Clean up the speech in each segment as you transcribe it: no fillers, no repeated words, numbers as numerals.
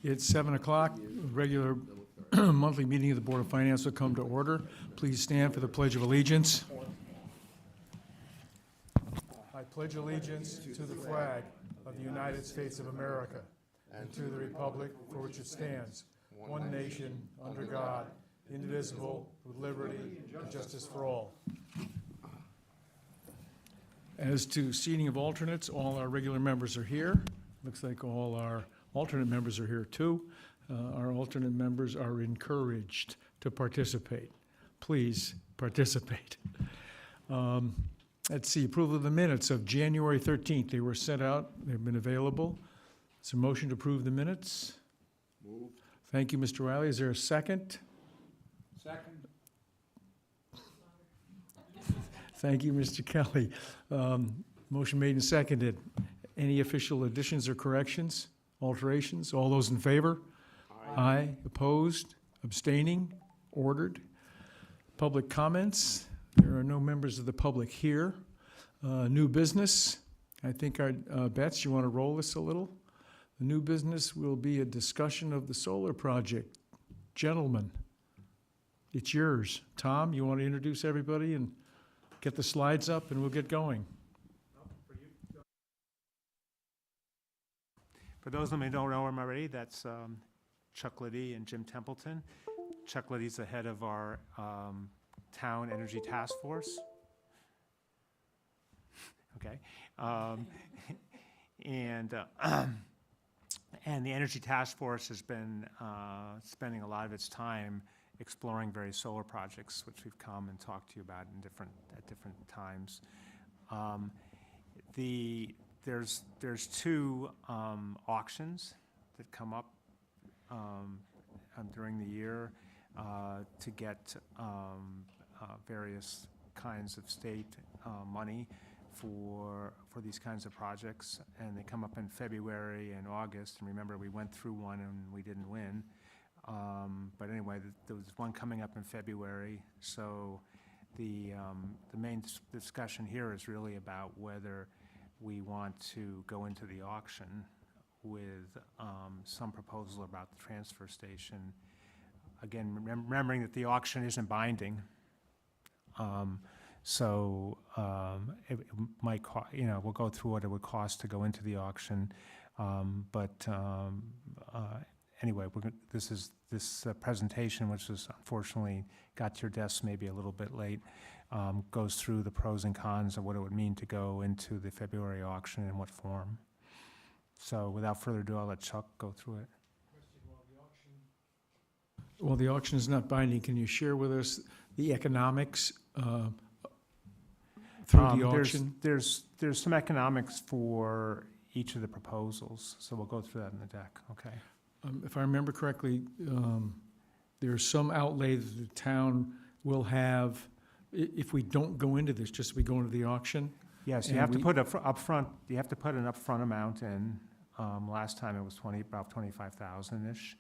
It's 7 o'clock. Regular monthly meeting of the Board of Finance will come to order. Please stand for the Pledge of Allegiance. I pledge allegiance to the flag of the United States of America and to the republic for which it stands, one nation, under God, indivisible, with liberty and justice for all. As to seating of alternates, all our regular members are here. Looks like all our alternate members are here too. Our alternate members are encouraged to participate. Please participate. Let's see, approval of the minutes of January 13th. They were sent out, they've been available. Is there a motion to approve the minutes? Moved. Thank you, Mr. Wiley. Is there a second? Second. Thank you, Mr. Kelly. Motion made and seconded. Any official additions or corrections, alterations? All those in favor? Aye. Opposed? Abstaining? Ordered. Public comments? There are no members of the public here. New business? I think our, Bets, you want to roll this a little? The new business will be a discussion of the solar project. Gentlemen, it's yours. Tom, you want to introduce everybody and get the slides up and we'll get going. For those of them who don't know him already, that's Chuck Liddy and Jim Templeton. Chuck Liddy's the head of our Town Energy Task Force. Okay. And the Energy Task Force has been spending a lot of its time exploring various solar projects, which we've come and talked to you about at different times. There's two auctions that come up during the year to get various kinds of state money for these kinds of projects, and they come up in February and August. And remember, we went through one and we didn't win. But anyway, there was one coming up in February. So the main discussion here is really about whether we want to go into the auction with some proposal about the transfer station. Again, remembering that the auction isn't binding. So it might, we'll go through what it would cost to go into the auction. Anyway, this presentation, which was unfortunately got to your desk maybe a little bit late, goes through the pros and cons of what it would mean to go into the February auction and what form. So without further ado, I'll let Chuck go through it. Well, the auction is not binding. Can you share with us the economics through the auction? There's some economics for each of the proposals, so we'll go through that in the deck. Okay. If I remember correctly, there's some outlay that the town will have if we don't go into this, just we go into the auction. Yes, you have to put upfront. You have to put an upfront amount in. Last time it was about 25,000-ish.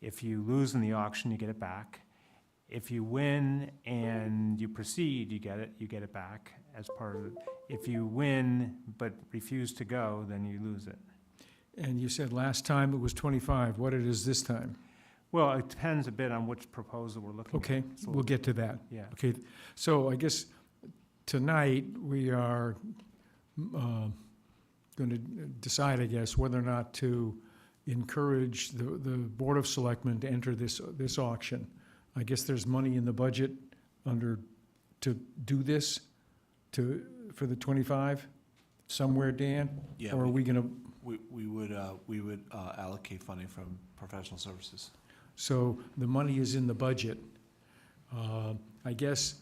If you lose in the auction, you get it back. If you win and you proceed, you get it back as part of it. If you win but refuse to go, then you lose it. And you said last time it was 25. What it is this time? Well, it depends a bit on which proposal we're looking at. Okay, we'll get to that. Yeah. Okay, so I guess tonight we are going to decide, I guess, whether or not to encourage the Board of Selectmen to enter this auction. I guess there's money in the budget to do this for the 25 somewhere, Dan? Yeah. Or are we going to? We would allocate funding from professional services. So the money is in the budget. I guess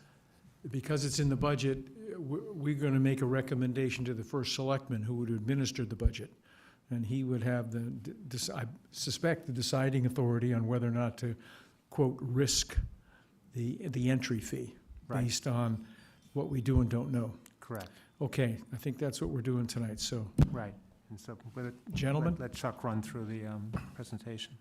because it's in the budget, we're going to make a recommendation to the first selectman who would administer the budget. And he would have I suspect, the deciding authority on whether or not to, quote, risk the entry fee based on what we do and don't know. Correct. Okay, I think that's what we're doing tonight, so. Right. And so, Gentlemen? let Chuck run through the presentation.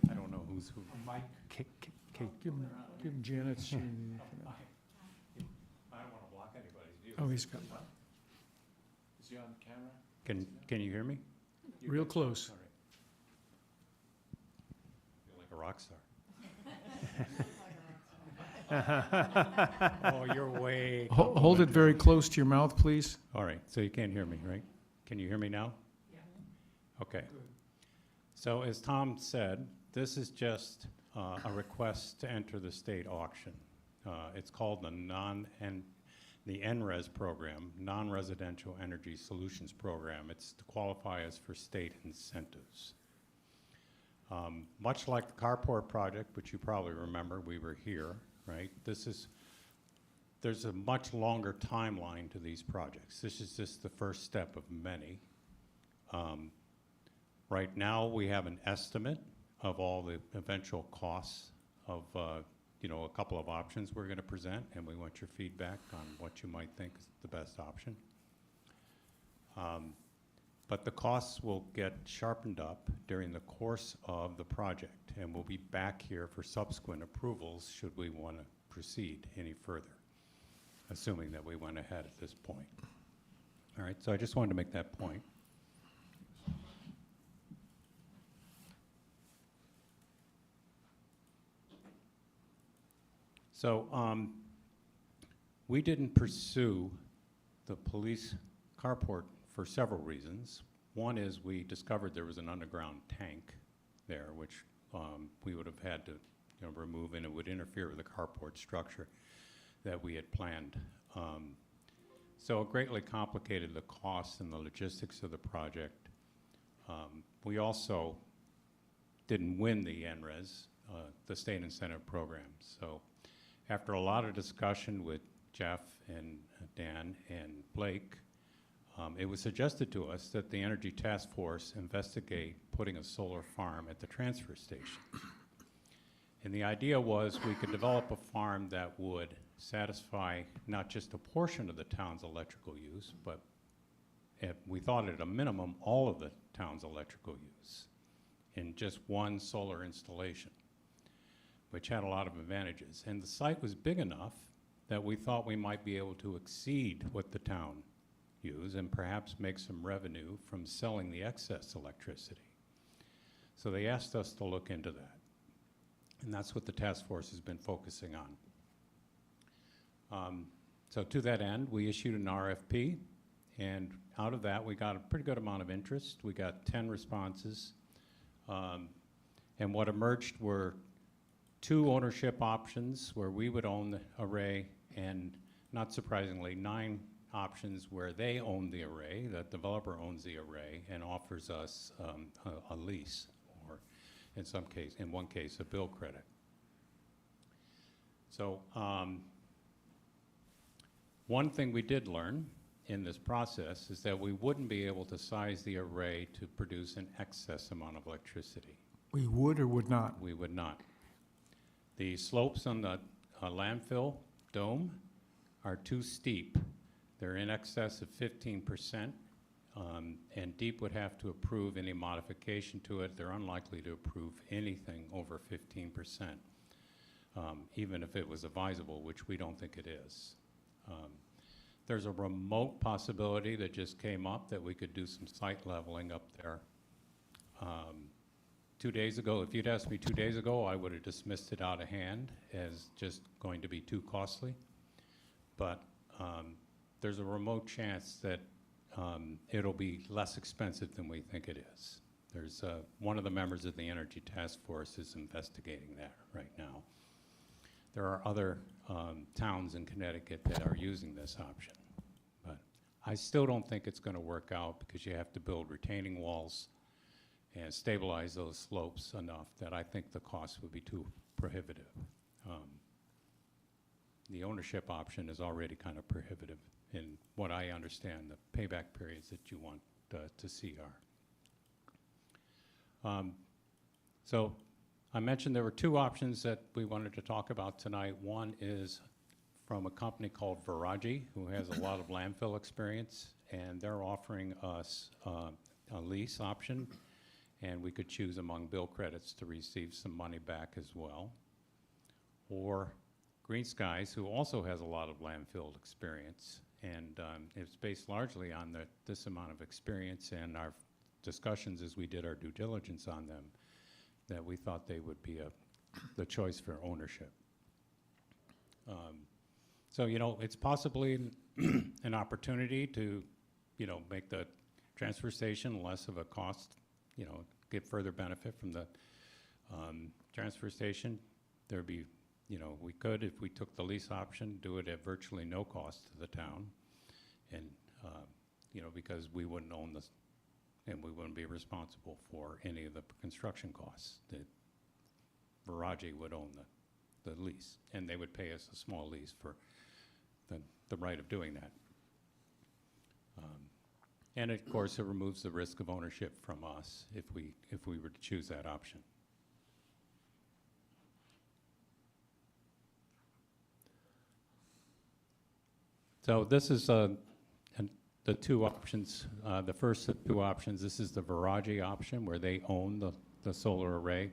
I don't know who's who. Mike, Give him Janet's. Oh, he's got, Is he on camera? Can you hear me? real close. All right. Feel like a rock star. Oh, you're way. Hold it very close to your mouth, please. All right, so you can't hear me, right? Can you hear me now? Yeah. Okay. So as Tom said, this is just a request to enter the state auction. It's called the NRES program, Non-Residential Energy Solutions Program. It's to qualify us for state incentives. Much like the carport project, which you probably remember, we were here, right? There's a much longer timeline to these projects. This is just the first step of many. Right now, we have an estimate of all the eventual costs of a couple of options we're going to present, and we want your feedback on what you might think is the best option. But the costs will get sharpened up during the course of the project, and we'll be back here for subsequent approvals should we want to proceed any further, assuming that we went ahead at this point. All right, so I just wanted to make that point. So we didn't pursue the police carport for several reasons. One is we discovered there was an underground tank there, which we would have had to remove, and it would interfere with the carport structure that we had planned. So it greatly complicated the costs and the logistics of the project. We also didn't win the NRES, the state incentive program. So after a lot of discussion with Jeff and Dan and Blake, it was suggested to us that the Energy Task Force investigate putting a solar farm at the transfer station. And the idea was we could develop a farm that would satisfy not just a portion of the town's electrical use, but we thought at a minimum all of the town's electrical use in just one solar installation, which had a lot of advantages. And the site was big enough that we thought we might be able to exceed what the town used and perhaps make some revenue from selling the excess electricity. So they asked us to look into that. And that's what the task force has been focusing on. So to that end, we issued an RFP, and out of that, we got a pretty good amount of interest. We got 10 responses. And what emerged were 2 ownership options where we would own the array, and not surprisingly, 9 options where they own the array, the developer owns the array and offers us a lease, or in one case, a bill credit. So one thing we did learn in this process is that we wouldn't be able to size the array to produce an excess amount of electricity. We would or would not? We would not. The slopes on the landfill dome are too steep. They're in excess of 15%, and DEEP would have to approve any modification to it. They're unlikely to approve anything over 15%, even if it was advisable, which we don't think it is. There's a remote possibility that just came up that we could do some site leveling up there. 2 days ago, if you'd asked me 2 days ago, I would have dismissed it out of hand as just going to be too costly. But there's a remote chance that it'll be less expensive than we think it is. There's one of the members of the Energy Task Force is investigating that right now. There are other towns in Connecticut that are using this option. But I still don't think it's going to work out because you have to build retaining walls and stabilize those slopes enough that I think the cost would be too prohibitive. The ownership option is already kind of prohibitive in what I understand the payback periods that you want to see are. So I mentioned there were 2 options that we wanted to talk about tonight. One is from a company called Viraji, who has a lot of landfill experience, and they're offering us a lease option, and we could choose among bill credits to receive some money back as well. Or Green Skies, who also has a lot of landfill experience, And it's based largely on this amount of experience and our discussions as we did our due diligence on them, that we thought they would be the choice for ownership. So, you know, it's possibly an opportunity to, you know, make the transfer station less of a cost, you know, get further benefit from the transfer station. There'd be, you know, we could, if we took the lease option, do it at virtually no cost to the town. And, you know, because we wouldn't own this, and we wouldn't be responsible for any of the construction costs. That Viraji would own the lease, and they would pay us a small lease for the right of doing that. And of course, it removes the risk of ownership from us if we were to choose that option. So this is the two options. The first of two options, this is the Viraji option where they own the solar array.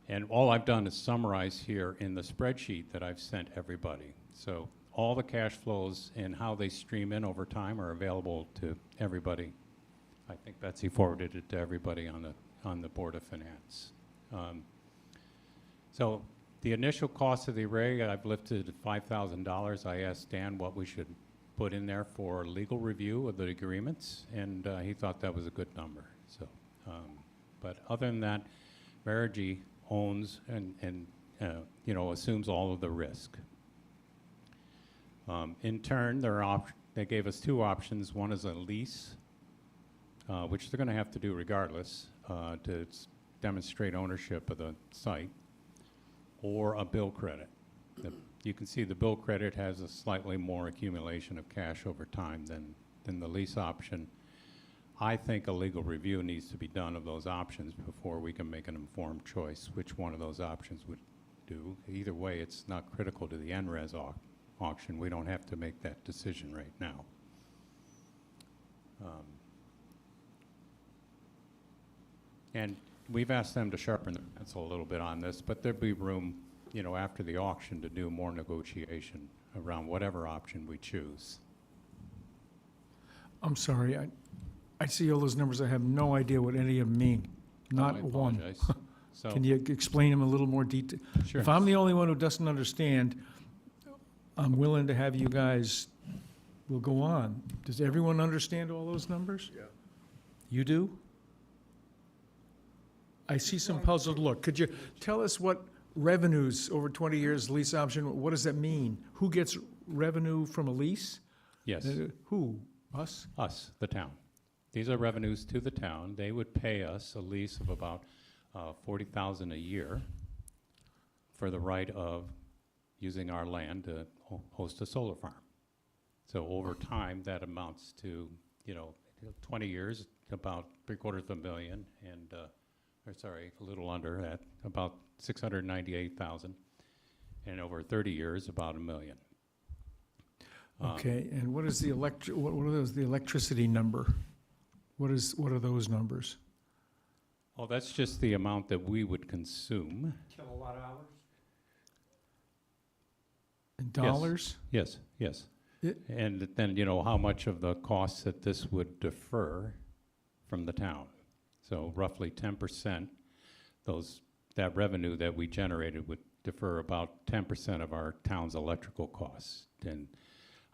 And all I've done is summarize here in the spreadsheet that I've sent everybody. So all the cash flows and how they stream in over time are available to everybody. I think Betsy forwarded it to everybody on the Board of Finance. So the initial cost of the array, I've lifted to $5,000. I asked Dan what we should put in there for legal review of the agreements, and he thought that was a good number. So, but other than that, Verigy owns and you know, assumes all of the risk. In turn, they gave us two options. One is a lease, which they're going to have to do regardless to demonstrate ownership of the site, or a bill credit. You can see the bill credit has a slightly more accumulation of cash over time than the lease option. I think a legal review needs to be done of those options before we can make an informed choice which one of those options would do. Either way, it's not critical to the NRES auction. We don't have to make that decision right now. And we've asked them to sharpen their pencil a little bit on this, but there'd be room, you know, after the auction to do more negotiation around whatever option we choose. I'm sorry, I see all those numbers, I have no idea what any of them mean, not I one. apologize. So, Can you explain them a little more detail? sure. If I'm the only one who doesn't understand, I'm willing to have you guys, we'll go on. Does everyone understand all those numbers? Yeah. You do? I see some puzzled look. Could you tell us what revenues over 20 years lease option, what does that mean? Who gets revenue from a lease? Yes, Who? Us? us, the town. These are revenues to the town. They would pay us a lease of about $40,000 a year for the right of using our land to host a solar farm. So over time, that amounts to, you know, 20 years, about $750,000, and or sorry, a little under that, about $698,000, and over 30 years, about $1 million. Okay, and what is the what are those, the electricity number? What are those numbers? Oh, that's just the amount that we would consume. Kilowatt hours? In dollars? Yes, yes. It- And then, you know, how much of the costs that this would defer from the town. So roughly 10%, that revenue that we generated would defer about 10% of our town's electrical costs. And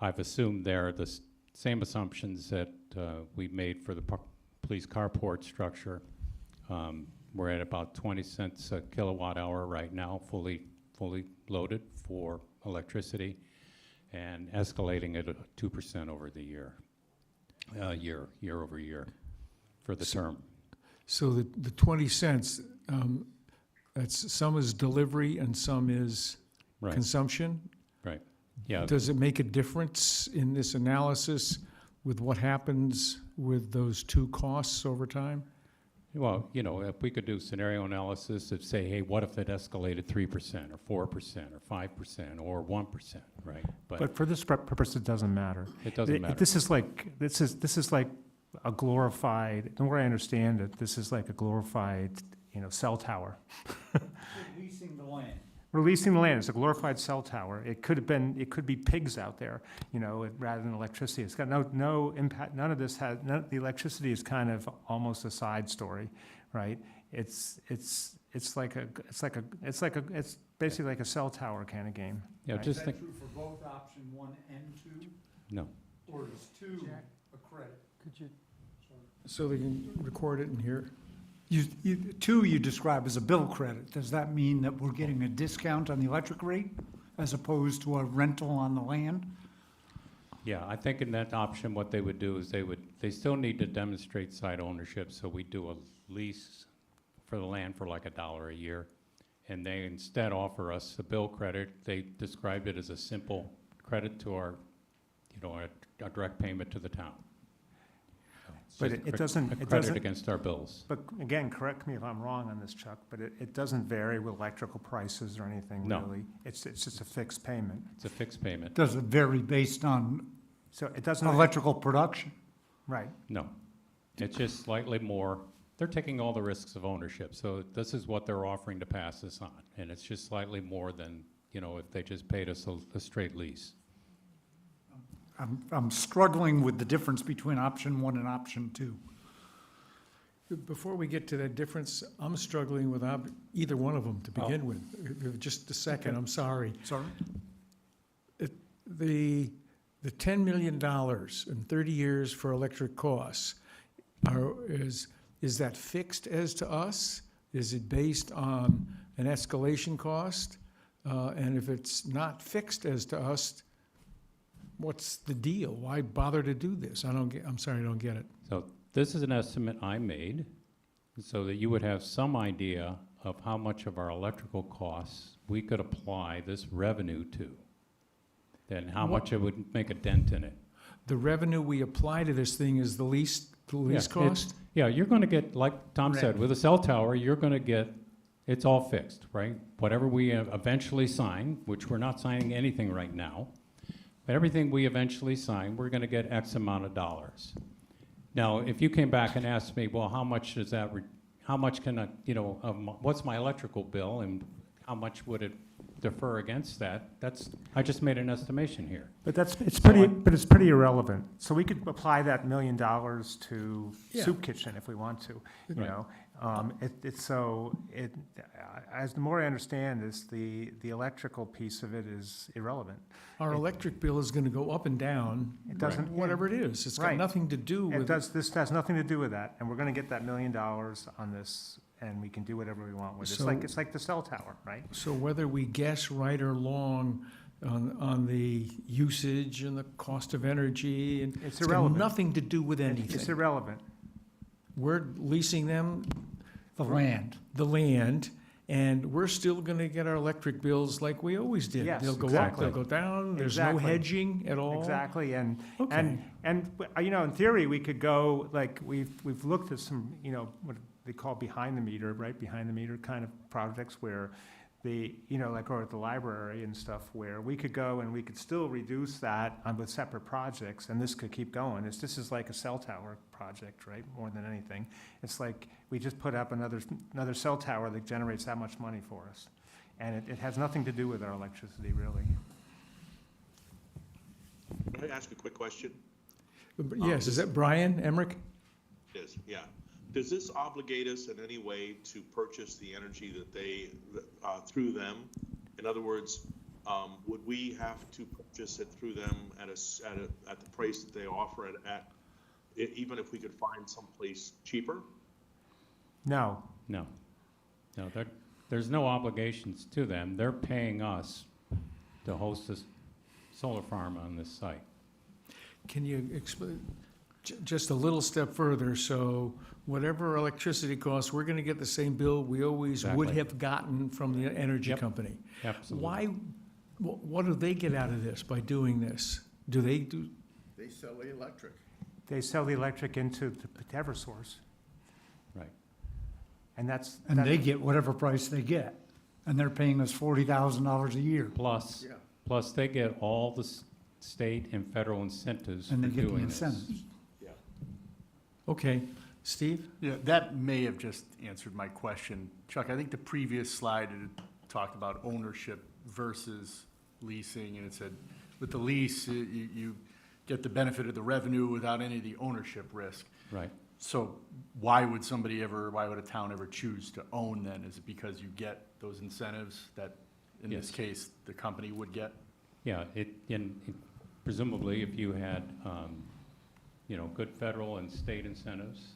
I've assumed there the same assumptions that we made for the police carport structure. We're at about 20 cents a kilowatt hour right now, fully loaded for electricity, and escalating at 2% over the year over year for the term. So the 20 cents, that's, some is delivery and some is Right, consumption? right. Yeah, Does it make a difference in this analysis with what happens with those two costs over time? well, you know, if we could do scenario analysis of say, hey, what if it escalated 3% or 4% or 5% or 1%, right? But for this purpose, it doesn't matter. It doesn't matter. This is like a glorified, the way I understand it, this is like a glorified, you know, cell tower. Leasing the land. We're leasing the land. It's a glorified cell tower. It could be pigs out there, rather than electricity. It's got no impact. None of this the electricity is kind of almost a side story, right? It's basically like a cell tower kind of game. Yeah, right? just think, true for both option 1 and 2, no. or is 2 Jack? a credit? Could you? So they can record it and hear. Two you describe as a bill credit. Does that mean that we're getting a discount on the electric rate as opposed to a rental on the land? Yeah, I think in that option, what they would do is they still need to demonstrate site ownership, so we do a lease for the land for like $1 a year. And they instead offer us a bill credit. They described it as a simple credit to our direct payment to the town. It's But just it a doesn't- it credit doesn't- against our bills. But again, correct me if I'm wrong on this, Chuck, but it doesn't vary with electrical prices or anything, No. really. It's just a fixed payment. It's a fixed payment. Does it vary based on So it doesn't, electrical production? right. No. It's just slightly more. They're taking all the risks of ownership, so this is what they're offering to pass this on. And it's just slightly more than, if they just paid us a straight lease. I'm struggling with the difference between option 1 and option 2. Before we get to that difference, I'm struggling with either one of them to begin with. Just a second, I'm sorry. Sorry? The $10 million in 30 years for electric costs, is that fixed as to us? Is it based on an escalation cost? And if it's not fixed as to us, what's the deal? Why bother to do this? I'm sorry, I don't get it. So this is an estimate I made so that you would have some idea of how much of our electrical costs we could apply this revenue to, then how much it would make a dent in it. The revenue we apply to this thing is the lease Yeah, cost? Yeah, you're going to get, like Tom said, with a cell tower, you're going to get, it's all fixed, right? Whatever we eventually sign, which we're not signing anything right now, but everything we eventually sign, we're going to get X amount of dollars. Now, if you came back and asked me, well, how much does that, how much can I, what's my electrical bill and how much would it defer against that? I just made an estimation here. But it's pretty irrelevant. So we could apply that $1 million to Yeah. Soup Kitchen if we want to, Right. As the more I understand this, the electrical piece of it is irrelevant. Our electric bill is gonna go up and down. It doesn't- Whatever it is. It's got Right. nothing to do with. This has nothing to do with that, and we're gonna get that $1 million on this, and we can do whatever we want with it. So- It's like the cell tower, right? So whether we guess right or wrong on the usage and the cost of energy, and It's it's got irrelevant. nothing to do with It's anything. irrelevant. We're leasing them The land. the land, and we're still gonna get our electric bills like we always did. Yes, They'll go up, exactly. they'll go down, there's no Exactly. hedging at all. Exactly, and Okay. in theory, we could go, like, we've looked at some, what they call behind the meter, right, behind the meter kind of projects where like over at the library and stuff, where we could go and we could still reduce that with separate projects, and this could keep going. This is like a cell tower project, right, more than anything. It's like, we just put up another cell tower that generates that much money for us. And it has nothing to do with our electricity, really. Can I ask a quick question? Yes, is that Brian Emmerich? Yes, yeah. Does this obligate us in any way to purchase the energy that they, through them? In other words, would we have to purchase it through them at the price that they offer it at, even if we could find someplace cheaper? No, No. No, there's no obligations to them. They're paying us to host this solar farm on this site. Can you explain, just a little step further, so whatever electricity costs, we're gonna get the same bill we always would Exactly. have gotten from the energy Yep. company. Absolutely. Why, what do they get out of this by doing this? Do they do, They sell the electric. they sell the electric into Eversource, Right. and that's. And they get whatever price they get. And they're paying us $40,000 a year. Plus, Yeah. plus they get all the state and federal incentives for And they doing get the this. incentives. Yeah. okay, Steve? Yeah, that may have just answered my question. Chuck, I think the previous slide talked about ownership versus leasing, and it said, with the lease, you get the benefit of the revenue without any of the ownership risk. Right. So why would a town ever choose to own then? Is it because you get those incentives that, in this Yes. case, the company would get? Yeah, presumably if you had, good federal and state incentives,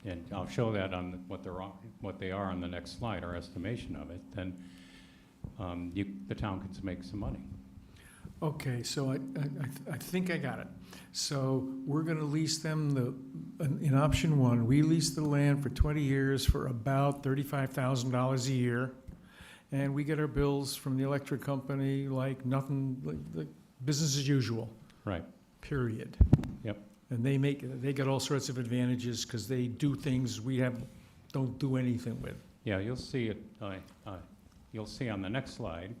and I'll show that on what they are on the next slide, our estimation of it, then the town can make some money. Okay, so I think I got it. So we're gonna lease them in option one, we lease the land for 20 years for about $35,000 a year. And we get our bills from the electric company like nothing, like business as usual, Right, period. yep, And they get all sorts of advantages because they do things we don't do anything with. yeah, you'll see it, you'll see on the next slide,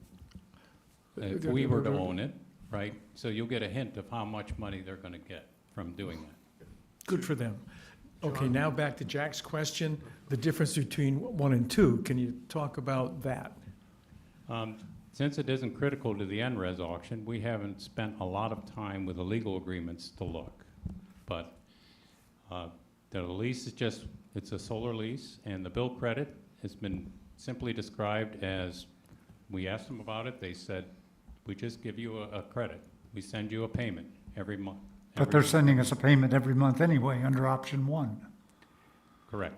if we were to own it, right? So you'll get a hint of how much money they're gonna get from doing that. Good for them. Okay, now back to Jack's question, the difference between one and two. Can you talk about that? Since it isn't critical to the NRES auction, we haven't spent a lot of time with the legal agreements to look. But the lease is it's a solar lease, and the bill credit has been simply described as, we asked them about it, they said, we just give you a credit. We send you a payment every month. But they're sending us a payment every month anyway, under option one. Correct.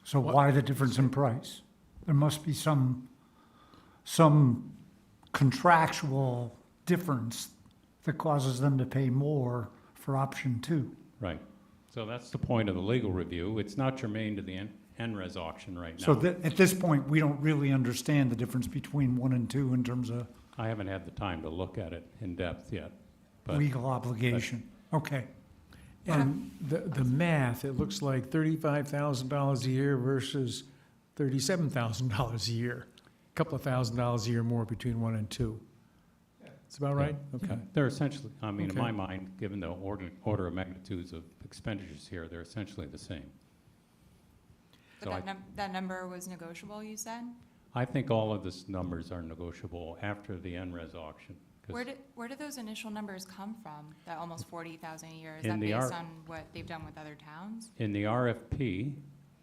So why the difference in price? There must be some contractual difference that causes them to pay more for option two. Right. So that's the point of the legal review. It's not germane to the NRES auction right now. So at this point, we don't really understand the difference between one and two in terms of I haven't had the time to look at it in depth yet. But legal obligation. Okay. And the math, it looks like $35,000 a year versus $37,000 a year. A couple of $1,000s a year more between one and two. That's about right? Okay. they're essentially, I mean, in Okay. my mind, given the order of magnitudes of expenditures here, they're essentially the same. But So that number was negotiable, you said? I think all of these numbers are negotiable after the NRES auction. 'Cause Where did those initial numbers come from, that almost 40,000 a year? Is In that the based R- on what they've done with other towns? In the RFP,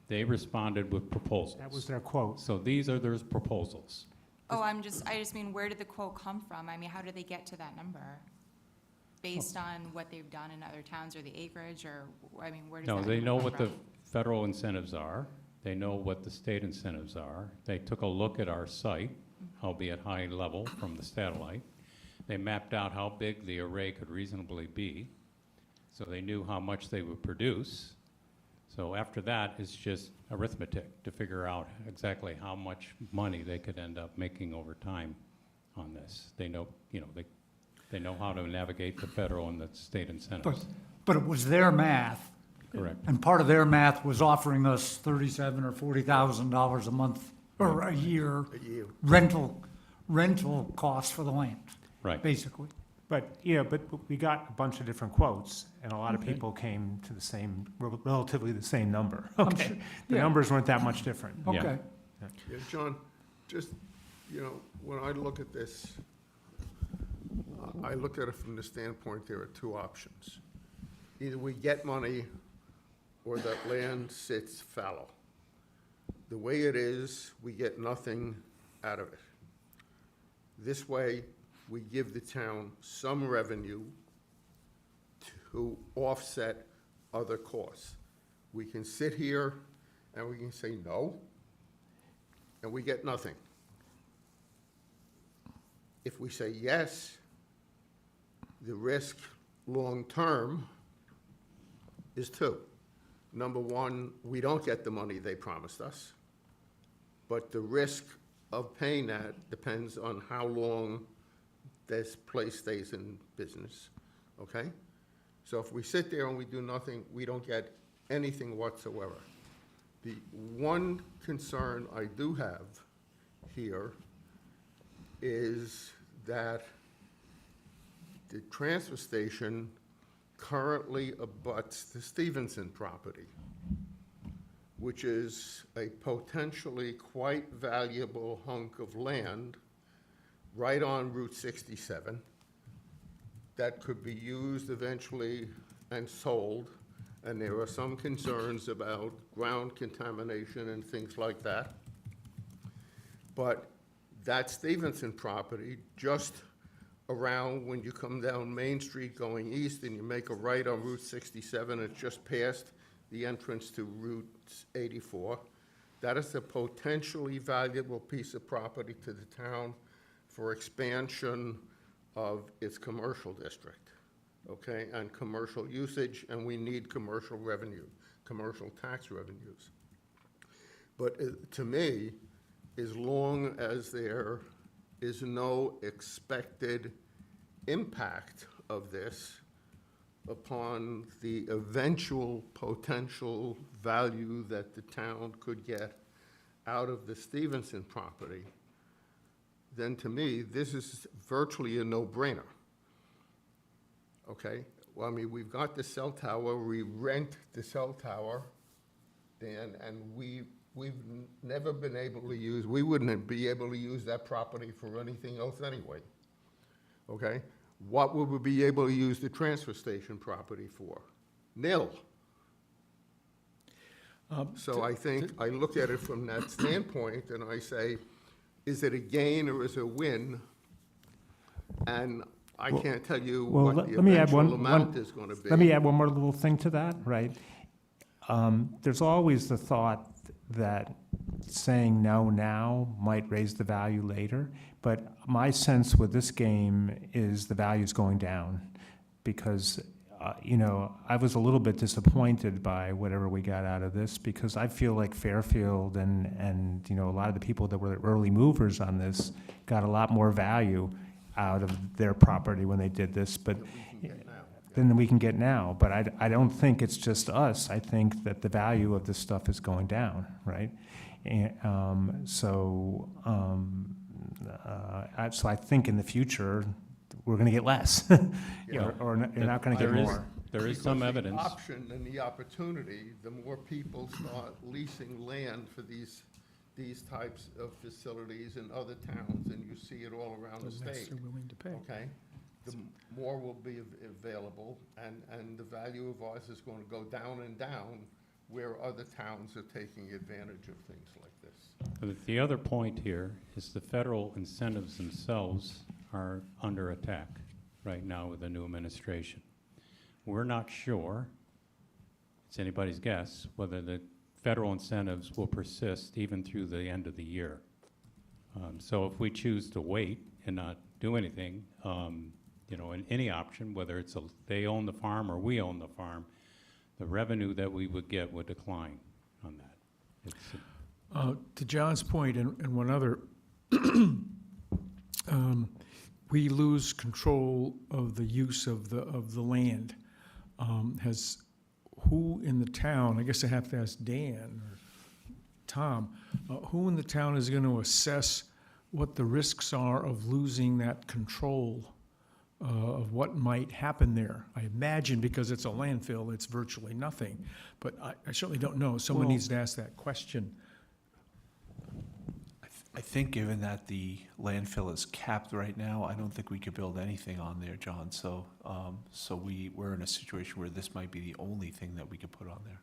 they responded with proposals. That was their quote. So these are their proposals. Oh, I just mean, where did the quote come from? I mean, how did they get to that number? Based on what they've done in other towns or the acreage, or, I mean, where does that No, number they know come what the from? federal incentives are. They know what the state incentives are. They took a look at our site, albeit high level from the satellite. They mapped out how big the array could reasonably be, so they knew how much they would produce. So after that, it's just arithmetic to figure out exactly how much money they could end up making over time on this. They know, they know how to navigate the federal and the state incentives. But it was their math, Correct. and part of their math was offering us $37,000 or $40,000 a month or a year rental costs for the land, Right. basically. But we got a bunch of different quotes, and a lot of people came to the same, relatively the same number. I'm Okay, sure- the yeah. numbers weren't that much different. Yeah. Okay. Yeah, John, just, when I look at this, I look at it from the standpoint, there are two options. Either we get money or that land sits fallow. The way it is, we get nothing out of it. This way, we give the town some revenue to offset other costs. We can sit here and we can say no, and we get nothing. If we say yes, the risk long-term is two. Number one, we don't get the money they promised us, but the risk of paying that depends on how long this place stays in business, okay? So if we sit there and we do nothing, we don't get anything whatsoever. The one concern I do have here is that the transfer station currently abuts the Stevenson property. which is a potentially quite valuable hunk of land right on Route 67 that could be used eventually and sold. And there are some concerns about ground contamination and things like that. But that Stevenson property, just around when you come down Main Street going east and you make a right on Route 67, it's just past the entrance to Route 84. That is a potentially valuable piece of property to the town for expansion of its commercial district, okay, and commercial usage, and we need commercial revenue, commercial tax revenues. But to me, as long as there is no expected impact of this upon the eventual potential value that the town could get out of the Stevenson property, then to me, this is virtually a no-brainer. Okay? Well, I mean, we've got the cell tower, we rent the cell tower, Dan, and we've never been able to use, we wouldn't be able to use that property for anything else anyway. Okay? What would we be able to use the transfer station property for? Nil. So I think, I look at it from that standpoint, and I say, is it a gain or is it a win? And I can't tell you well, what let the me add eventual one- amount is gonna be. Let me add one more little thing to that, right? There's always the thought that saying no now might raise the value later, but my sense with this game is the value's going down because, I was a little bit disappointed by whatever we got out of this because I feel like Fairfield and a lot of the people that were early movers on this got a lot more value out of their property when they did this, but than we can get now. But I don't think it's just us. I think that the value of this stuff is going down, right? And so I think in the future, we're going to get less, or you're not going to get There is- more. There is some Because evidence. the option and the opportunity, the more people start leasing land for these types of facilities in other towns, and you see it all around the The less state, they're willing to pay. okay? The more will be available, and the value of ours is going to go down and down where other towns are taking advantage of things like this. But the other point here is the federal incentives themselves are under attack right now with the new administration. We're not sure, it's anybody's guess, whether the federal incentives will persist even through the end of the year. So if we choose to wait and not do anything, in any option, whether it's they own the farm or we own the farm, the revenue that we would get would decline on that. To John's point, and one other, we lose control of the use of the land. Has who in the town, I guess I have to ask Dan or Tom, who in the town is going to assess what the risks are of losing that control of what might happen there? I imagine because it's a landfill, it's virtually nothing, but I certainly don't know. Someone needs to ask that question. I think given that the landfill is capped right now, I don't think we could build anything on there, John. So, we're in a situation where this might be the only thing that we could put on there.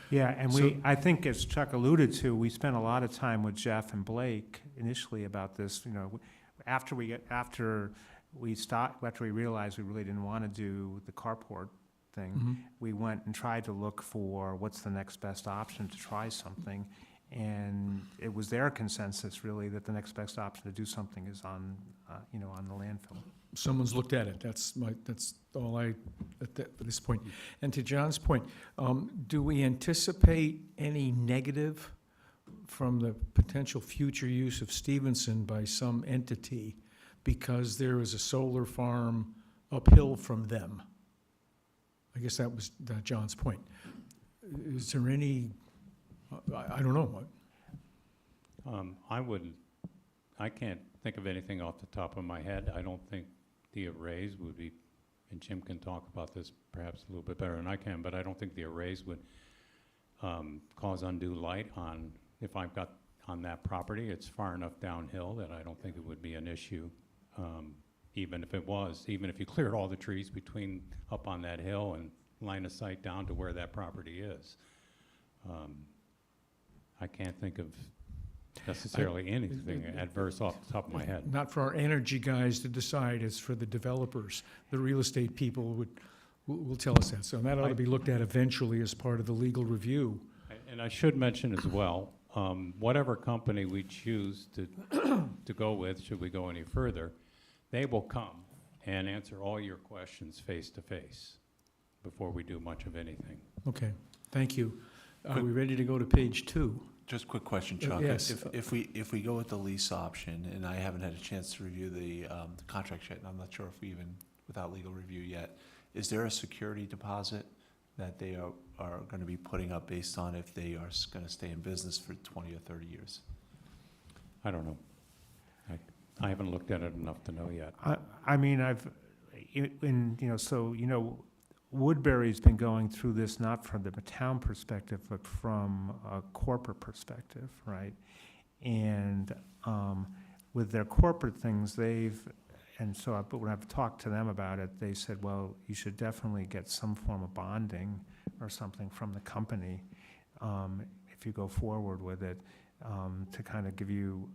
Yeah, and I think as Chuck alluded to, we spent a lot of time with Jeff and Blake initially about this, after we realized we really didn't want to do the carport thing, we went and tried to look for what's the next best option to try something. And it was their consensus, really, that the next best option to do something is on the landfill. Someone's looked at it. That's all at this point. And to John's point, do we anticipate any negative from the potential future use of Stevenson by some entity because there is a solar farm uphill from them? I guess that was John's point. Is there any, I don't know. I can't think of anything off the top of my head. I don't think the arrays would be, and Jim can talk about this perhaps a little bit better than I can, but I don't think the arrays would cause undue light on, if I've got on that property, it's far enough downhill that I don't think it would be an issue. Even if it was, even if you cleared all the trees between, up on that hill and line of sight down to where that property is. I can't think of necessarily anything adverse off the top of my head. Not for our energy guys to decide, it's for the developers. The real estate people will tell us that. So that ought to be looked at eventually as part of the legal review. And I should mention as well, whatever company we choose to go with, should we go any further, they will come and answer all your questions face to face before we do much of anything. Okay, thank you. Are we ready to go to page 2? Just a quick question, Chuck. yes. If we go with the lease option, and I haven't had a chance to review the contract yet, and I'm not sure if we even, without legal review yet, is there a security deposit that they are going to be putting up based on if they are going to stay in business for 20 or 30 years? I don't know. I haven't looked at it enough to know yet. I mean, Woodbury's been going through this not from the town perspective, but from a corporate perspective, right? And with their corporate things, when I've talked to them about it, they said, well, you should definitely get some form of bonding or something from the company if you go forward with it, to kind of give you,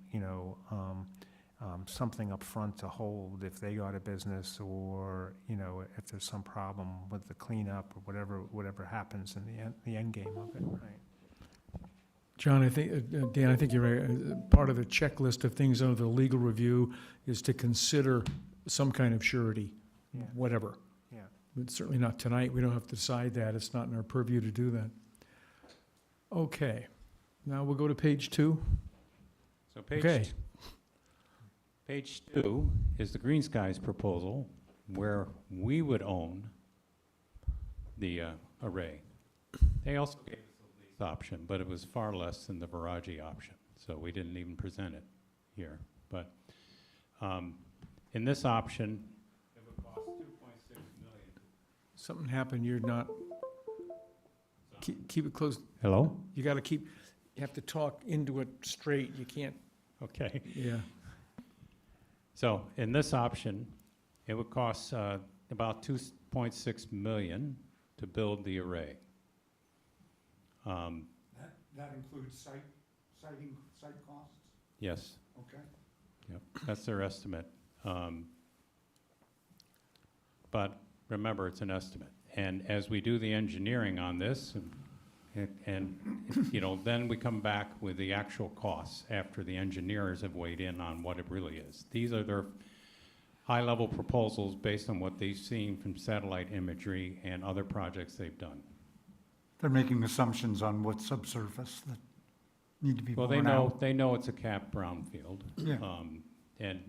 something up front to hold if they go out of business, or, if there's some problem with the cleanup or whatever happens in the end game of it, right? John, I think, Dan, I think you're right. Part of the checklist of things under the legal review is to consider some kind of surety, Yeah. whatever. Yeah. But certainly not tonight. We don't have to decide that. It's not in our purview to do that. Okay, now we'll go to page 2. So Okay. Page 2 is the Green Skies proposal, where we would own the array. They also gave us a lease option, but it was far less than the Viraji option, so we didn't even present it here. But in this option, it would cost $2.6 million. Something happened, you're not, keep it close. Hello? You have to talk into it straight. You can't, Okay. yeah. So in this option, it would cost about $2.6 million to build the array. That includes site costs? Yes, Okay. yep, that's their estimate. But remember, it's an estimate. And as we do the engineering on this, and then we come back with the actual costs after the engineers have weighed in on what it really is. These are their high-level proposals based on what they've seen from satellite imagery and other projects they've done. They're making assumptions on what's subsurface that need to be Well, borne out. they know it's a capped brownfield. Yeah. And,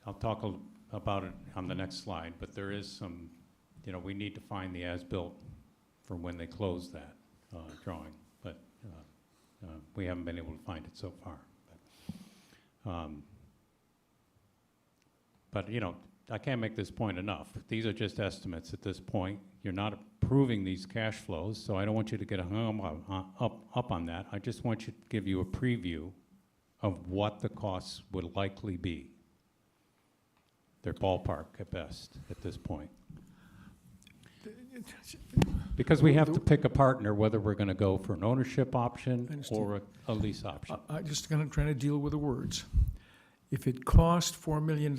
I'll talk about it on the next slide, but there is some, we need to find the as-built for when they close that drawing, but we haven't been able to find it so far. But I can't make this point enough. These are just estimates at this point. You're not approving these cash flows, so I don't want you to get hung up on that. I just want you to give you a preview of what the costs would likely be. They're ballpark at best at this point. Because we have to pick a partner, whether we're going to go for an ownership option understand. or a lease option. I'm just trying to deal with the words. If it cost $4 million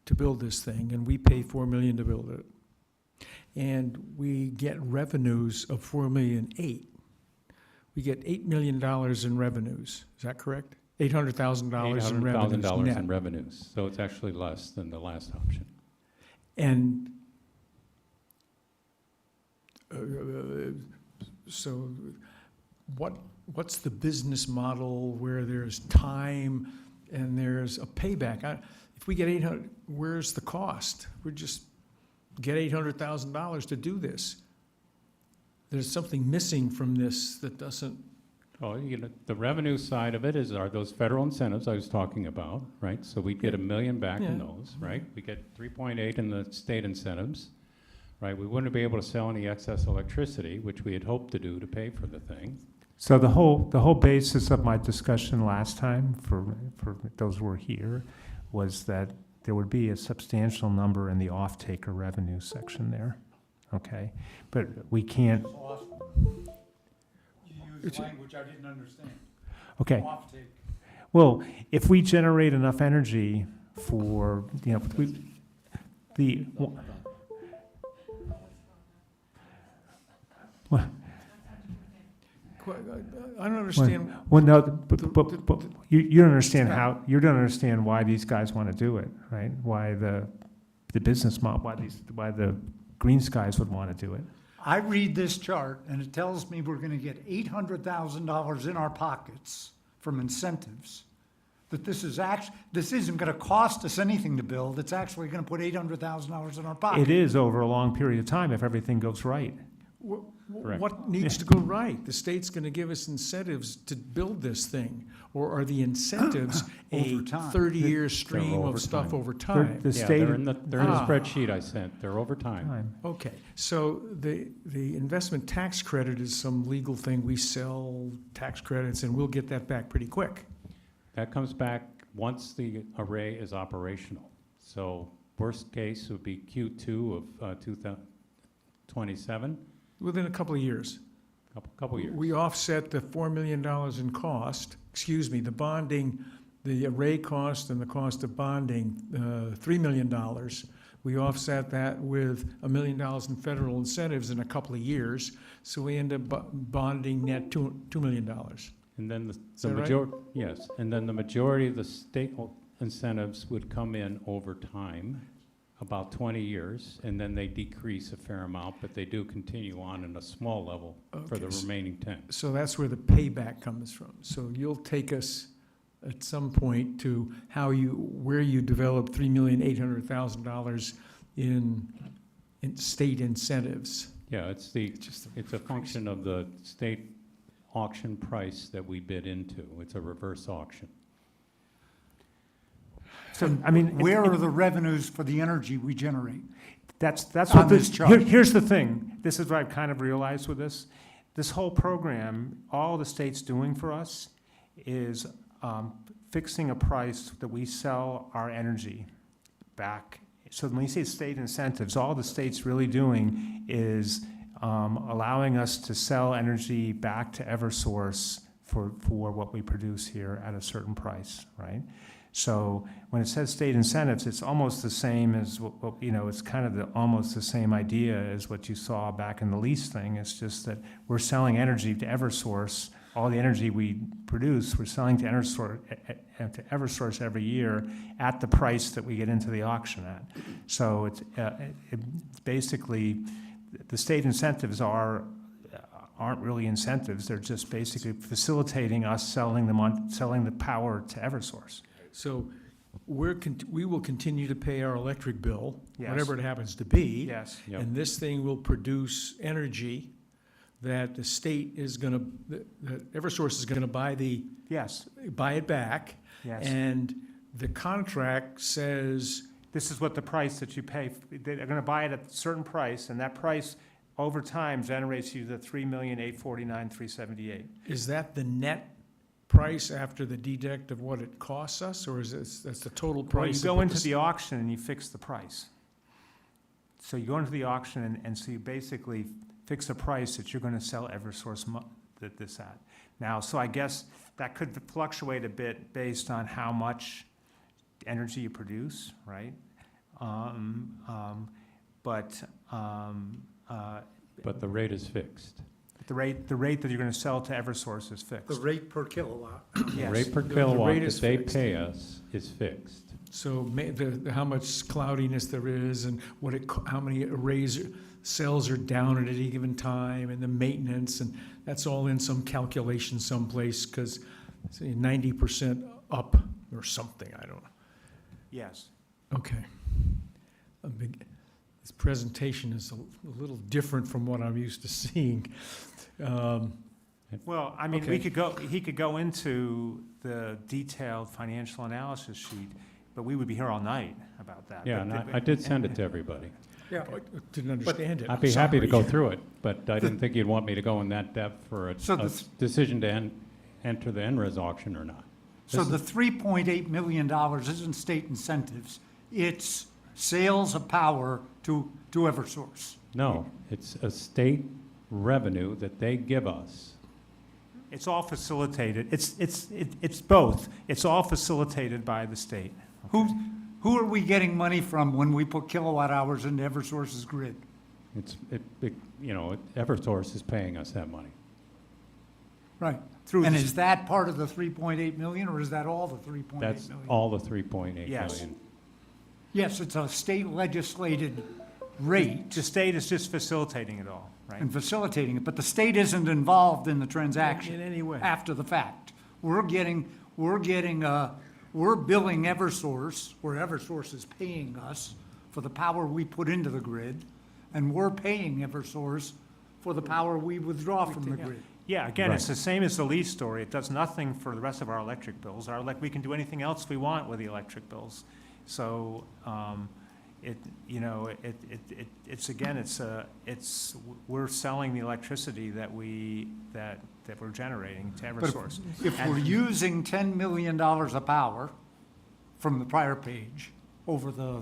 to build this thing, and we pay $4 million to build it, and we get revenues of $4.8 million, we get $8 million in revenues. Is that correct? $800,000 in revenues $800,000 net. in revenues, so it's actually less than the last option. And so what's the business model where there's time and there's a payback? If we get 800, where's the cost? We just get $800,000 to do this. There's something missing from this that doesn't. Oh, the revenue side of it are those federal incentives I was talking about, right? So we'd get $1 million back in Yeah. those, right? We get 3.8 in the state incentives. right? We wouldn't be able to sell any excess electricity, which we had hoped to do to pay for the thing. So the whole basis of my discussion last time, for those who were here, was that there would be a substantial number in the off-taker revenue section there, okay? But we can't, You used language I didn't understand. okay. Offtake. Well, if we generate enough energy for, you know, the, I don't understand, well, no, but you don't understand how, you don't understand why these guys want to do it, right? Why the business model, why the green skies would want to do it. I read this chart, and it tells me we're gonna get $800,000 in our pockets from incentives. That this isn't gonna cost us anything to build, it's actually gonna put $800,000 in our pocket. It is over a long period of time if everything goes right. Correct. what needs to go right? The state's gonna give us incentives to build this thing, or are the incentives a Over time. 30-year stream over of stuff time. over time? The Yeah, state. they're in the Ah. spreadsheet I sent. They're over time. Okay, so the investment tax credit is some legal thing, we sell tax credits and we'll get that back pretty quick. That comes back once the array is operational. So worst case would be Q2 of 2027, Within a couple of years. couple years. We offset the $4 million in cost, the bonding, the array cost and the cost of bonding, $3 million. We offset that with $1 million in federal incentives in a couple of years, so we end up bonding net $2 million. And then that the right? majority, yes, and then the majority of the state incentives would come in over time, about 20 years, and then they decrease a fair amount, but they do continue on in a small level for the Okay, remaining 10. So that's where the payback comes from. So you'll take us at some point to where you develop $3,800,000 in state incentives. Yeah, it's a function of the state auction price that we bid into. It's a reverse auction. So, I mean, Where are the revenues for the energy we generate? That's On what this this, chart. here's the thing, this is what I've kind of realized with this. This whole program, all the state's doing for us is fixing a price that we sell our energy back. So when you say state incentives, all the state's really doing is allowing us to sell energy back to Eversource for what we produce here at a certain price, right? So when it says state incentives, it's almost the same as, it's kind of almost the same idea as what you saw back in the lease thing. It's just that we're selling energy to Eversource. All the energy we produce, we're selling to Eversource every year at the price that we get into the auction at. So it's basically, the state incentives aren't really incentives. They're just basically facilitating us selling the power to Eversource. So we will continue to pay our electric bill, Yes. whatever it happens to be. Yes. Yep. And this thing will produce energy that the state is gonna, that Eversource is gonna buy Yes, it back. yes. And the contract says, This is what the price that you pay, they're gonna buy it at a certain price, and that price over time generates you the $3,849,378. is that the net price after the deduct of what it costs us, or is that's the total Well, price? you go into the auction and you fix the price. So you go into the auction and so you basically fix a price that you're gonna sell Eversource this at. Now, so I guess that could fluctuate a bit based on how much energy you produce, right? But the rate is fixed. The rate that you're gonna sell to Eversource is fixed. The rate per kilowatt. The Yes. rate per The kilowatt rate that is they fixed. pay us is fixed. So how much cloudiness there is and how many cells are down at any given time and the maintenance, and that's all in some calculation someplace, because 90% up or something, I don't know. Yes. Okay. This presentation is a little different from what I'm used to seeing. Well, I mean, Okay. he could go into the detailed financial analysis sheet, but we would be here all night about that. Yeah, But and the- I did send it to everybody. Yeah. I didn't understand it. I'd be happy to go Sorry. through it, but I didn't think you'd want me to go in that depth for a So a the- decision to enter the NRES auction or not. So This the $3.8 million isn't state incentives, it's sales of power to Eversource. No, it's a state revenue that they give us. It's all facilitated, it's both. It's all facilitated by the state. Who are we getting money from when we put kilowatt hours into Eversource's grid? Eversource is paying us that money. Right. Through And the- is that part of the 3.8 million, or is that all the 3.8 million? That's all the 3.8 million. Yes. Yes, it's a state legislated rate The state is just facilitating it all, right? and facilitating it, but the state isn't involved in the transaction. In any way. After the fact. We're billing Eversource, where Eversource is paying us for the power we put into the grid, and we're paying Eversource for the power we withdraw from the grid. Yeah, again, it's Right. the same as the lease story. It does nothing for the rest of our electric bills. We can do anything else we want with the electric bills. So, we're selling the electricity that we're generating to But Eversource. if we're using $10 million of power from the prior page over the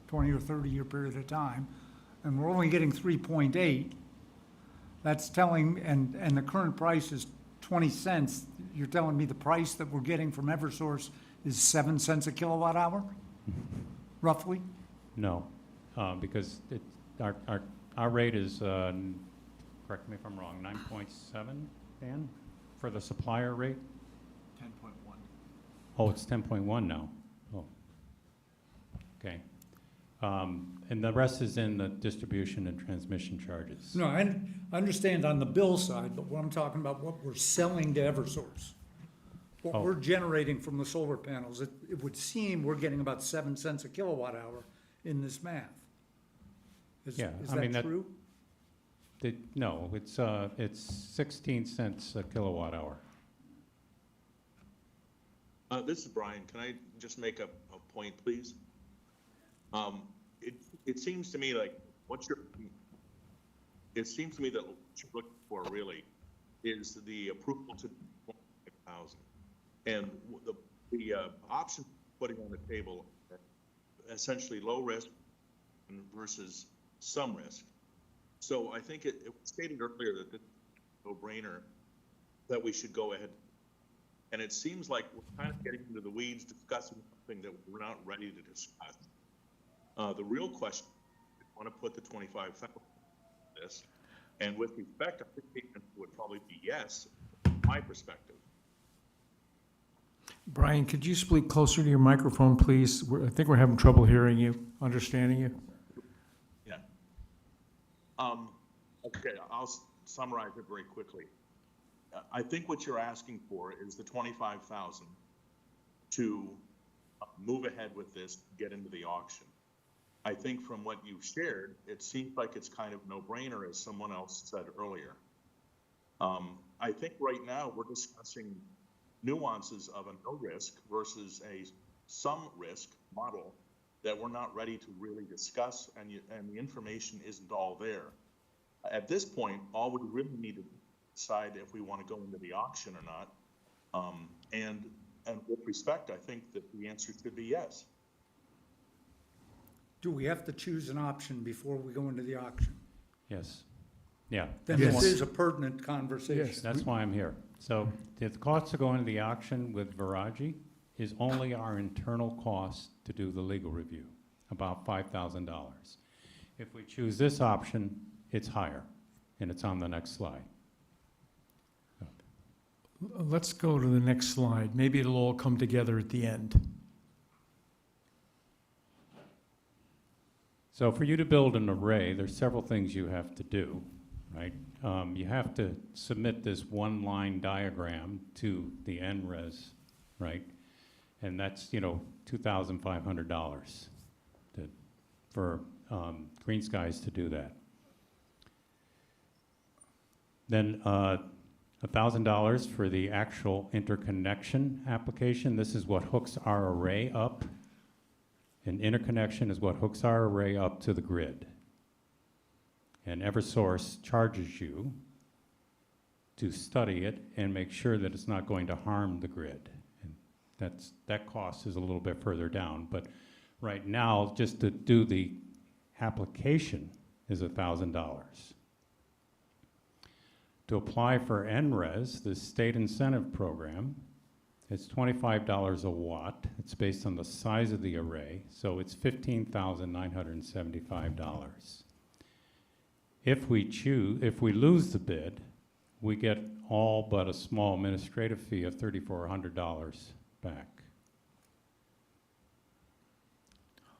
20 or 30-year period of time, and we're only getting 3.8, that's telling, and the current price is 20 cents, you're telling me the price that we're getting from Eversource is 7 cents a kilowatt hour, roughly? No, because our rate is, correct me if I'm wrong, 9.7, Dan, for the supplier rate? 10.1. Oh, it's 10.1 now. Oh, okay. And the rest is in the distribution and transmission charges. No, I understand on the bill side, but what I'm talking about, what we're selling to Eversource. What Oh. we're generating from the solar panels, it would seem we're getting about 7 cents a kilowatt hour in this math. Is Yeah, I mean, that that- true? No, it's 16 cents a kilowatt hour. This is Brian. Can I just make a point, please? It seems to me like it seems to me that what you're looking for really is the approval to 25,000. And the option putting on the table are essentially low risk versus some risk. So I think it was stated earlier that it's a no-brainer that we should go ahead. And it seems like we're kind of getting into the weeds discussing something that we're not ready to discuss. The real question, I want to put the 25,000 in this. And with respect, I think the answer would probably be yes, from my perspective. Brian, could you speak closer to your microphone, please? I think we're having trouble hearing you, understanding you. Yeah. Okay, I'll summarize it very quickly. I think what you're asking for is the 25,000 to move ahead with this, get into the auction. I think from what you've shared, it seems like it's kind of no-brainer, as someone else said earlier. I think right now we're discussing nuances of a no risk versus a some risk model that we're not ready to really discuss, and the information isn't all there. At this point, all we really need to decide if we want to go into the auction or not. And with respect, I think that the answer should be yes. Do we have to choose an option before we go into the auction? Yes. Yeah. Then Yes. this is a pertinent conversation. Yes. That's why I'm here. So the cost to go into the auction with Viraji is only our internal cost to do the legal review, about $5,000. If we choose this option, it's higher, and it's on the next slide. Let's go to the next slide. Maybe it'll all come together at the end. So for you to build an array, there's several things you have to do, right? You have to submit this one-line diagram to the NRES, right? And that's, $2,500 for Green Skies to do that. Then $1,000 for the actual interconnection application. This is what hooks our array up An interconnection is what hooks our array up to the grid. And Eversource charges you to study it and make sure that it's not going to harm the grid. And that cost is a little bit further down, but right now, just to do the application is $1,000. To apply for NRES, the state incentive program, it's $25 a watt. It's based on the size of the array, so it's $15,975. If we lose the bid, we get all but a small administrative fee of $3,400 back.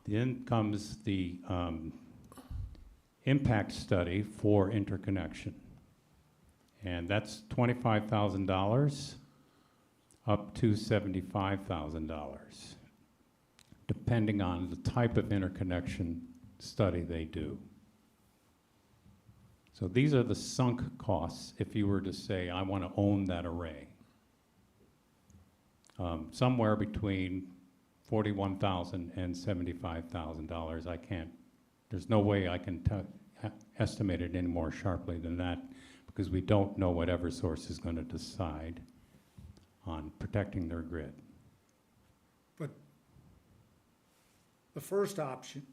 Then comes the impact study for interconnection. And that's $25,000 up to $75,000, depending on the type of interconnection study they do. So these are the sunk costs if you were to say, I want to own that array. Somewhere between $41,000 and $75,000. I can't, there's no way I can estimate it any more sharply than that, because we don't know what Eversource is going to decide on protecting their grid. But the first option,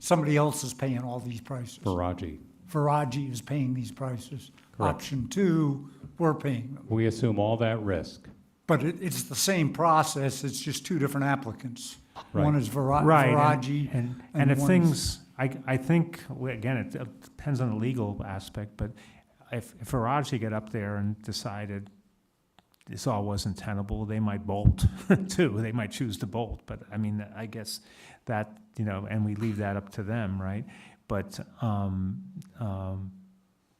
somebody else is paying all these prices. Faraji, Faraji is paying these prices. Correct. Option two, we're paying them. we assume all that risk. But it's the same process, it's just two different applicants. Right. One is Right, Faraji. and if one things, I think, again, it depends on the legal aspect, but if Faraji get up there and decided this all wasn't tenable, they might bolt too. They might choose to bolt, but I mean, I guess that, and we leave that up to them, right? But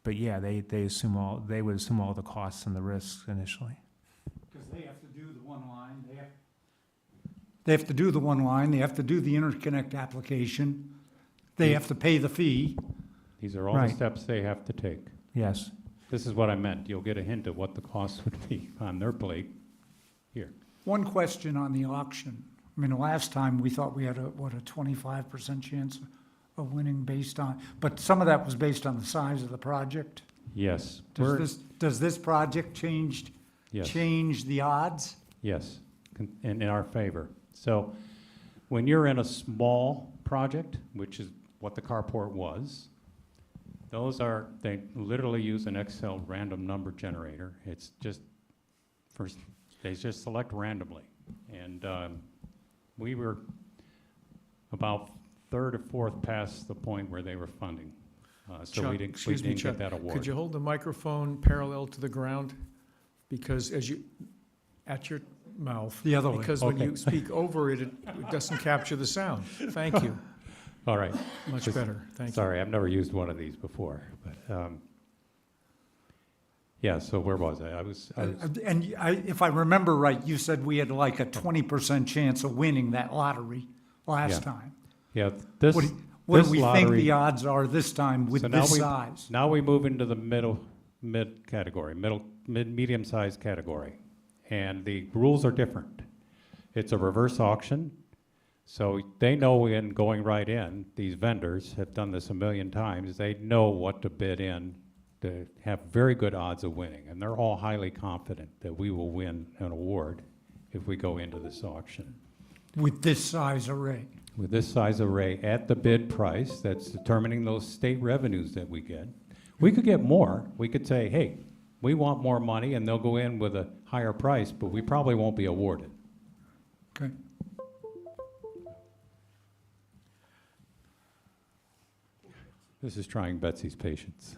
yeah, they would assume all the costs and the risks initially. Because they have to do the one line, they have to do the one line, they have to do the interconnect application, they have to pay the fee. These are all the Right. steps they have to take. Yes. This is what I meant. You'll get a hint of what the cost would be on their plate here. One question on the auction. I mean, the last time we thought we had a 25% chance of winning based on, but some of that was based on the size of the project. Yes. Does this project change Yes. the odds? Yes, in our favor. So when you're in a small project, which is what the carport was, they literally use an Excel random number generator. It's just, they just select randomly. And we were about third or fourth past the point where they were funding. So Chuck, we didn't excuse me, get Chuck, that award. could you hold the microphone parallel to the ground? Because at your mouth. The other way. Because when Okay. you speak over it, it doesn't capture the sound. Thank you. All right. Much Just- better. Thank you. Sorry, I've never used one of these before, but, yeah, so where was I? And if I remember right, you said we had like a 20% chance of winning that lottery last Yeah. time. Yeah, this, What do this we think lottery. the odds are this time with So now this we- size? Now we move into the mid category, medium-sized category. And the rules are different. It's a reverse auction, so they know in going right in, these vendors have done this a million times, they know what to bid in to have very good odds of winning. And they're all highly confident that we will win an award if we go into this auction. With this size array? With this size array at the bid price, that's determining those state revenues that we get. We could get more. We could say, hey, we want more money, and they'll go in with a higher price, but we probably won't be awarded. Okay. This is trying Betsy's patience.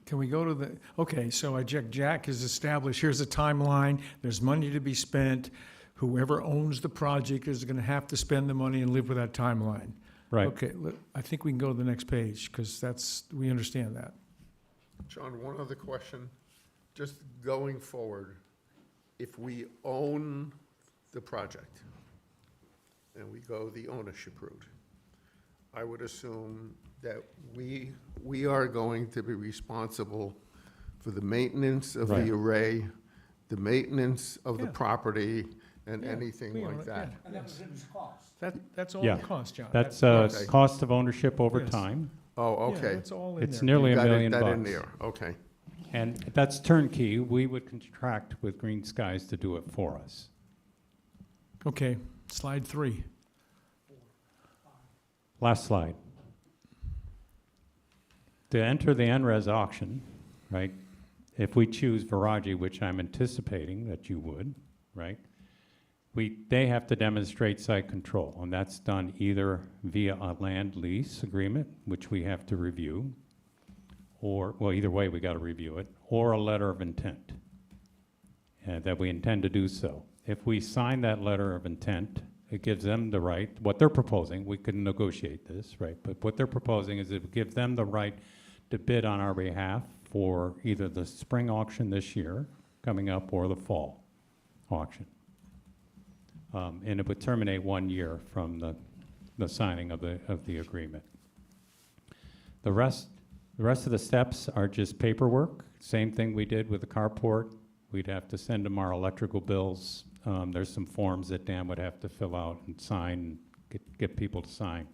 Can we go to the, okay, so Jack has established, here's a timeline, there's money to be spent. Whoever owns the project is going to have to spend the money and live with that timeline. Right. Okay, I think we can go to the next page, because we understand that. John, one other question. Just going forward, if we own the project and we go the ownership route, I would assume that we are going to be responsible for the maintenance of Right. the array, the maintenance of the Yeah. property, and Yeah, anything we own like it, that. yeah. And that was in his cost. That's all Yeah. it costs, John. That's Okay. cost of ownership over Yes. time, Oh, Yeah, okay. it's all in it's there. nearly You $1 got it- million that in bucks. there, okay. And that's turnkey, we would contract with Green Skies to do it for us. Okay, slide 3. Last slide. To enter the NRES auction, right, if we choose Viraji, which I'm anticipating that you would, right, they have to demonstrate site control, and that's done either via a land lease agreement, which we have to review, or, well, either way, we gotta review it, or a letter of intent, that we intend to do so. If we sign that letter of intent, it gives them the right, what they're proposing, we can negotiate this, right? But what they're proposing is it gives them the right to bid on our behalf for either the spring auction this year coming up or the fall auction. And it would terminate 1 year from the signing of the agreement. The rest of the steps are just paperwork. Same thing we did with the carport. We'd have to send them our electrical bills. There's some forms that Dan would have to fill out and sign, get people to sign.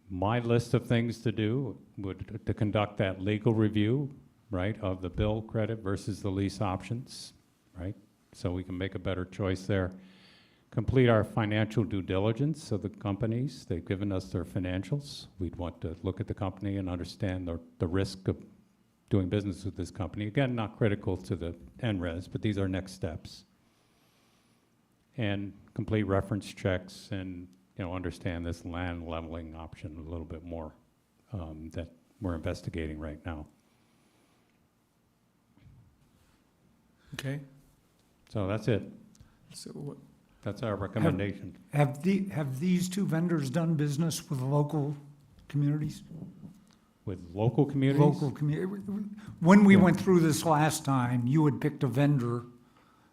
My list of things to do would to conduct that legal review, right, of the bill credit versus the lease options, right? So we can make a better choice there. Complete our financial due diligence of the companies. They've given us their financials. We'd want to look at the company and understand the risk of doing business with this company. Again, not critical to the NRES, but these are next steps. And complete reference checks and, understand this land leveling option a little bit more that we're investigating right now. Okay, So that's it. so what- That's our recommendation. Have these two vendors done business with local communities? With local communities? Local community. When we Yeah. went through this last time, you had picked a vendor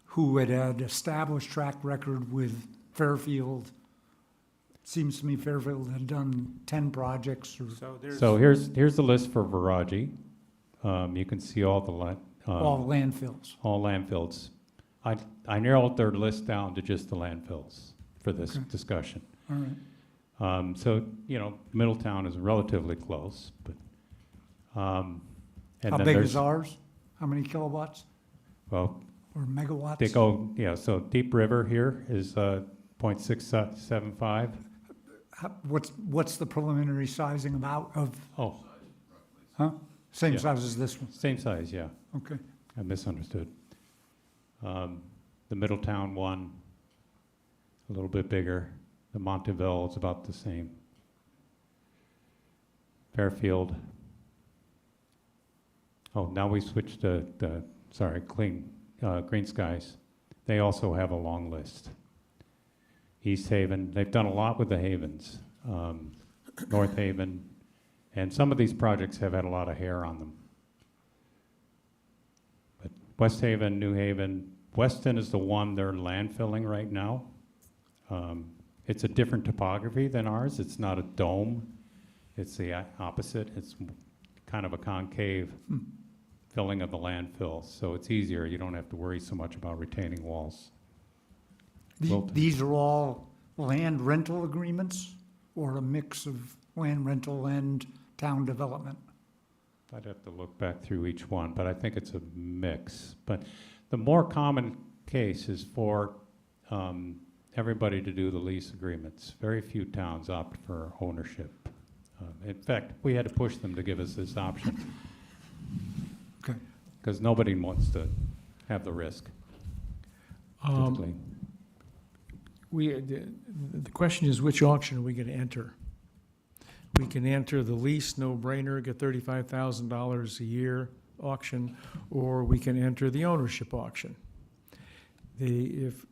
who had established track record with Fairfield. Seems to me Fairfield had done 10 projects or So there's. So here's the list for Viraji. You can see all the all landfills. all landfills. I narrowed their list down to just the landfills for this Okay. discussion. All right. So, Middletown is relatively close, but, and How then big there's, is ours? How many kilowatts well, or megawatts? they go, so Deep River here is, 0.675. What's the preliminary sizing of, Oh, huh? Same Yeah. size as this one? same size, yeah. Okay. I misunderstood. The Middletown one, a little bit bigger. The Monteville is about the same. Fairfield. Oh, now we switched to Green Skies. They also have a long list. East Haven, they've done a lot with the havens. North Haven, and some of these projects have had a lot of hair on them. But West Haven, New Haven, Weston is the one they're landfilling right now. It's a different topography than ours. It's not a dome. It's the opposite. It's kind of a concave filling of the landfill, so it's easier. You don't have to worry so much about retaining walls. Wilton. These are all land rental agreements or a mix of land rental and town development? I'd have to look back through each one, but I think it's a mix. But the more common case is for everybody to do the lease agreements. Very few towns opt for ownership. In fact, we had to push them to give us this option Okay. because nobody wants to have the risk. Typically. The question is, which auction are we going to enter? We can enter the lease, no-brainer, get $35,000 a year auction, or we can enter the ownership auction. If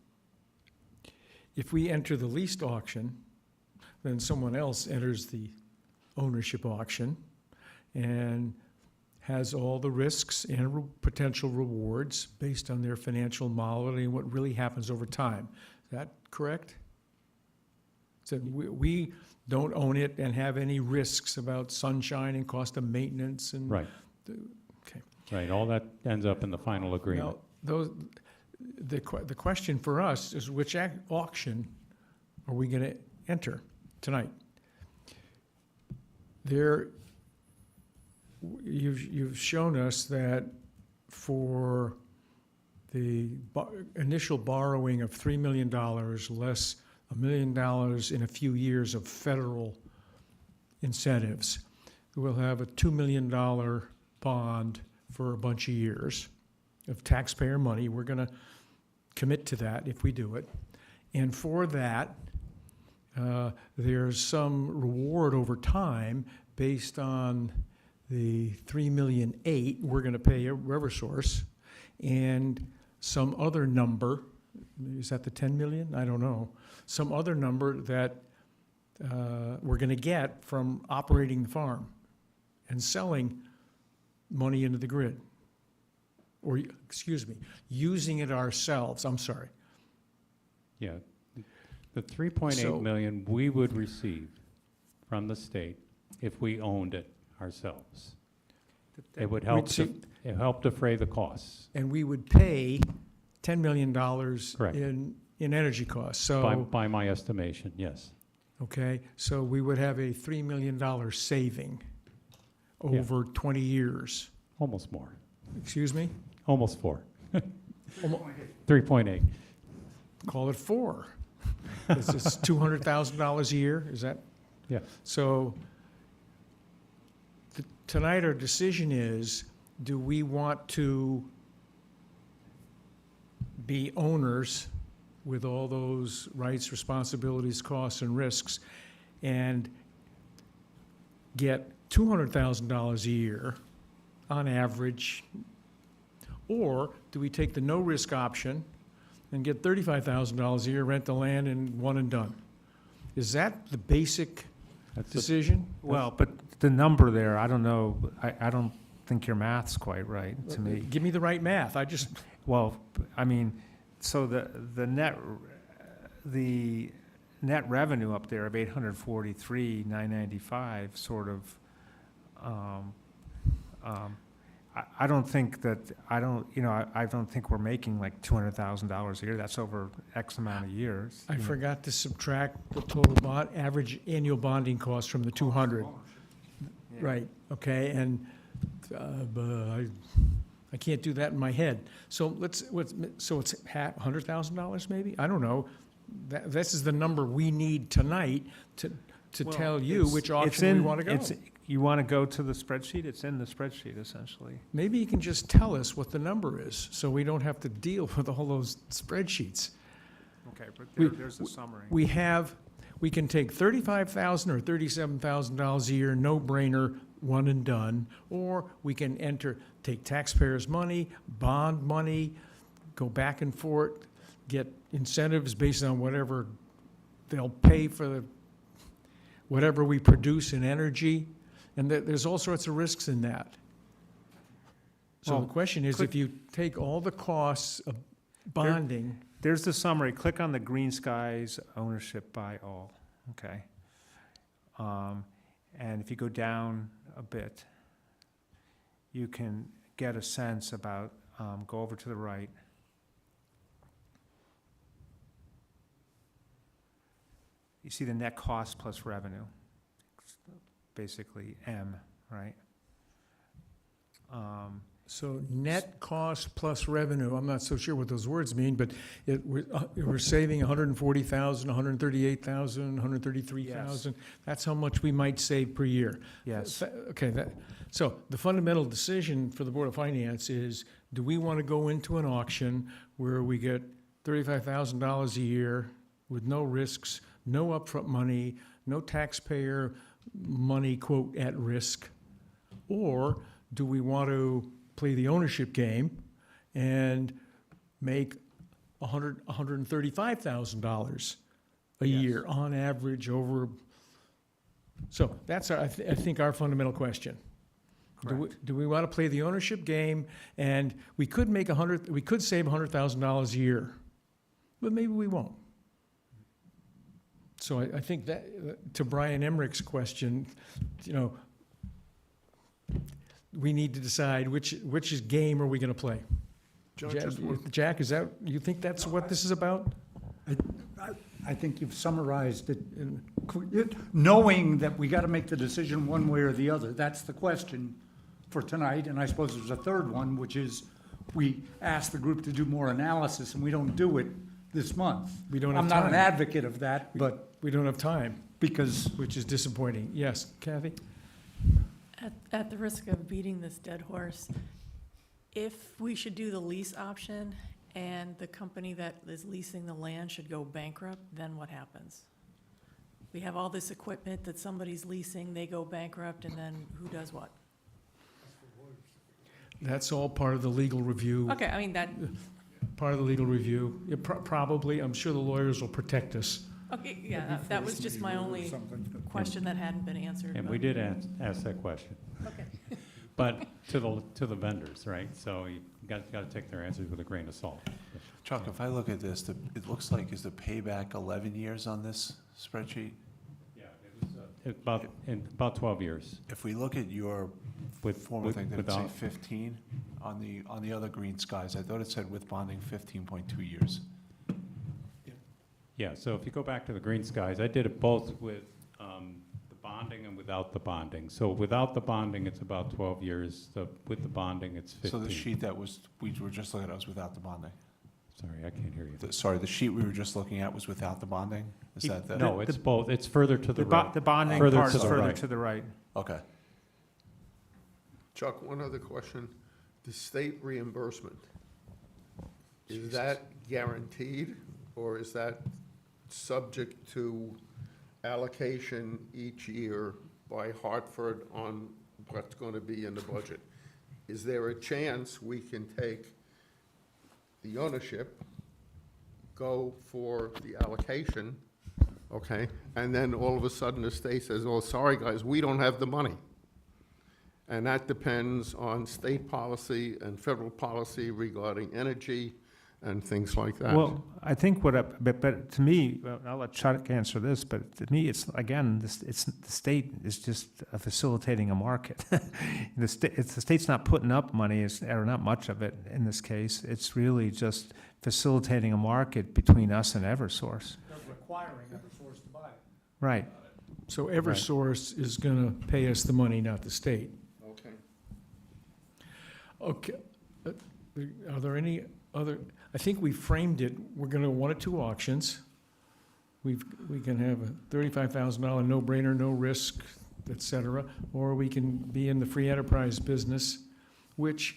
we enter the leased auction, then someone else enters the ownership auction and has all the risks and potential rewards based on their financial model and what really happens over time. Is that correct? So we don't own it and have any risks about sunshine and cost of maintenance and. Right. Okay. Right, all that ends up in the final agreement. Now, the question for us is which auction are we going to enter tonight? You've shown us that for the initial borrowing of $3 million less $1 million in a few years of federal incentives, we'll have a $2 million bond for a bunch of years of taxpayer money. We're going to commit to that if we do it. And for that, there's some reward over time based on the $3.8 million we're going to pay Eversource, and some other number, is that the 10 million? I don't know. Some other number that we're going to get from operating the farm and selling money into the grid. Or, excuse me, using it ourselves, I'm sorry. Yeah. The 3.8 So- million we would receive from the state if we owned it ourselves. It would help, see- it help defray the costs And we would pay $10 million Correct. in energy costs. by my estimation, yes. Okay, so we would have a $3 million saving Yeah. over 20 years. Almost more. Excuse me? Almost 4. Almo- 3.8. Call it 4. It's $200,000 a year, is that? Yeah. So tonight our decision is, do we want to be owners with all those rights, responsibilities, costs, and risks, and get $200,000 a year on average? Or do we take the no-risk option and get $35,000 a year, rent the land, and one and done? Is that the basic That's the- decision? Well, but the number there, I don't know, I don't think your math's quite right to me. Give me the right math, I just, Well, I mean, so the net revenue up there of 843,995 sort of, I don't think that, I don't think we're making like $200,000 a year. That's over X amount of years. I you know. forgot to subtract the total bond, average annual bonding cost from the 200. Yeah. Right, okay, and I can't do that in my head. So so it's $100,000 maybe? I don't know. This is the number we need tonight to Well, tell you it's- which it's auction we in- want to go. You want to go to the spreadsheet? It's in the spreadsheet, essentially. Maybe you can just tell us what the number is, so we don't have to deal with all those spreadsheets. Okay, but We- there's a summary. We can take $35,000 or $37,000 a year, no-brainer, one and done, or we can take taxpayers' money, bond money, go back and forth, get incentives based on whatever they'll pay for whatever we produce in energy, and there's all sorts of risks in that. So the Well, question is, if click- you take all the costs of bonding, There's the summary. Click on the Green Skies ownership by all, okay? And if you go down a bit, you can get a sense about, go over to the right. You see the net cost plus revenue, basically M, right? so net cost plus revenue, I'm not so sure what those words mean, but we're saving 140,000, 138,000, 133,000. That's how much we might save per year. Yes. Okay, so the fundamental decision for the Board of Finance is, do we want to go into an auction where we get $35,000 a year with no risks, no upfront money, no taxpayer money, quote, at risk? Or do we want to play the ownership game and make $135,000 a Yes. year on average over? So that's, I think, our fundamental question. Do we want to play the ownership game? And we could save $100,000 a year, but maybe we won't. So I think that, to Brian Emmerich's question, we need to decide which game are we going to play. John, just one- Jack, is that, you think that's what this is about? I think you've summarized it, knowing that we gotta make the decision one way or the other. That's the question for tonight, and I suppose there's a third one, which is we ask the group to do more analysis, and we don't do it this month. We don't have I'm not an time. advocate of that, but We don't have time, because which is disappointing. Yes, Kathy? At the risk of beating this dead horse, if we should do the lease option and the company that is leasing the land should go bankrupt, then what happens? We have all this equipment that somebody's leasing, they go bankrupt, and then who does what? That's all part of the legal review. Okay, I mean, that, Part of the legal review. Yeah, probably, I'm sure the lawyers will protect us. okay, yeah, that was just my only question that hadn't been answered. And but- we did ask that question. Okay. But to the vendors, right? So you got to take their answers with a grain of salt. Chuck, if I look at this, it looks like, is the payback 11 years on this spreadsheet? Yeah, it was about 12 years. If we look at your With- former with- thing, did it say without- 15? On the other green skies, I thought it said with bonding 15.2 years. Yeah, so if you go back to the green skies, I did it both with the bonding and without the bonding. So without the bonding, it's about 12 years. With the bonding, it's 15. So the sheet that we were just looking at was without the bonding? Sorry, I can't hear you. Sorry, the sheet we were just looking at was without the bonding? Is that the? No, it's both. It's further to the right. The bonding Further part to is the further right. to the right. Okay. Chuck, one other question. The state reimbursement, is that guaranteed, or is that subject to allocation each year by Hartford on what's going to be in the budget? Is there a chance we can take the ownership, go for the allocation, okay, and then all of a sudden the state says, oh, sorry, guys, we don't have the money? And that depends on state policy and federal policy regarding energy and things like that. Well, I think but to me, well, I'll let Chuck answer this, but to me, it's, again, the state is just facilitating a market. The state's not putting up money, or not much of it in this case. It's really just facilitating a market between us and Eversource. they're requiring Eversource to buy it. Right. So Eversource is going to pay us the money, not the state. Okay. Okay. Are there any other, I think we framed it, we're going to one or two auctions. We can have a $35,000 no-brainer, no risk, et cetera, or we can be in the free enterprise business, which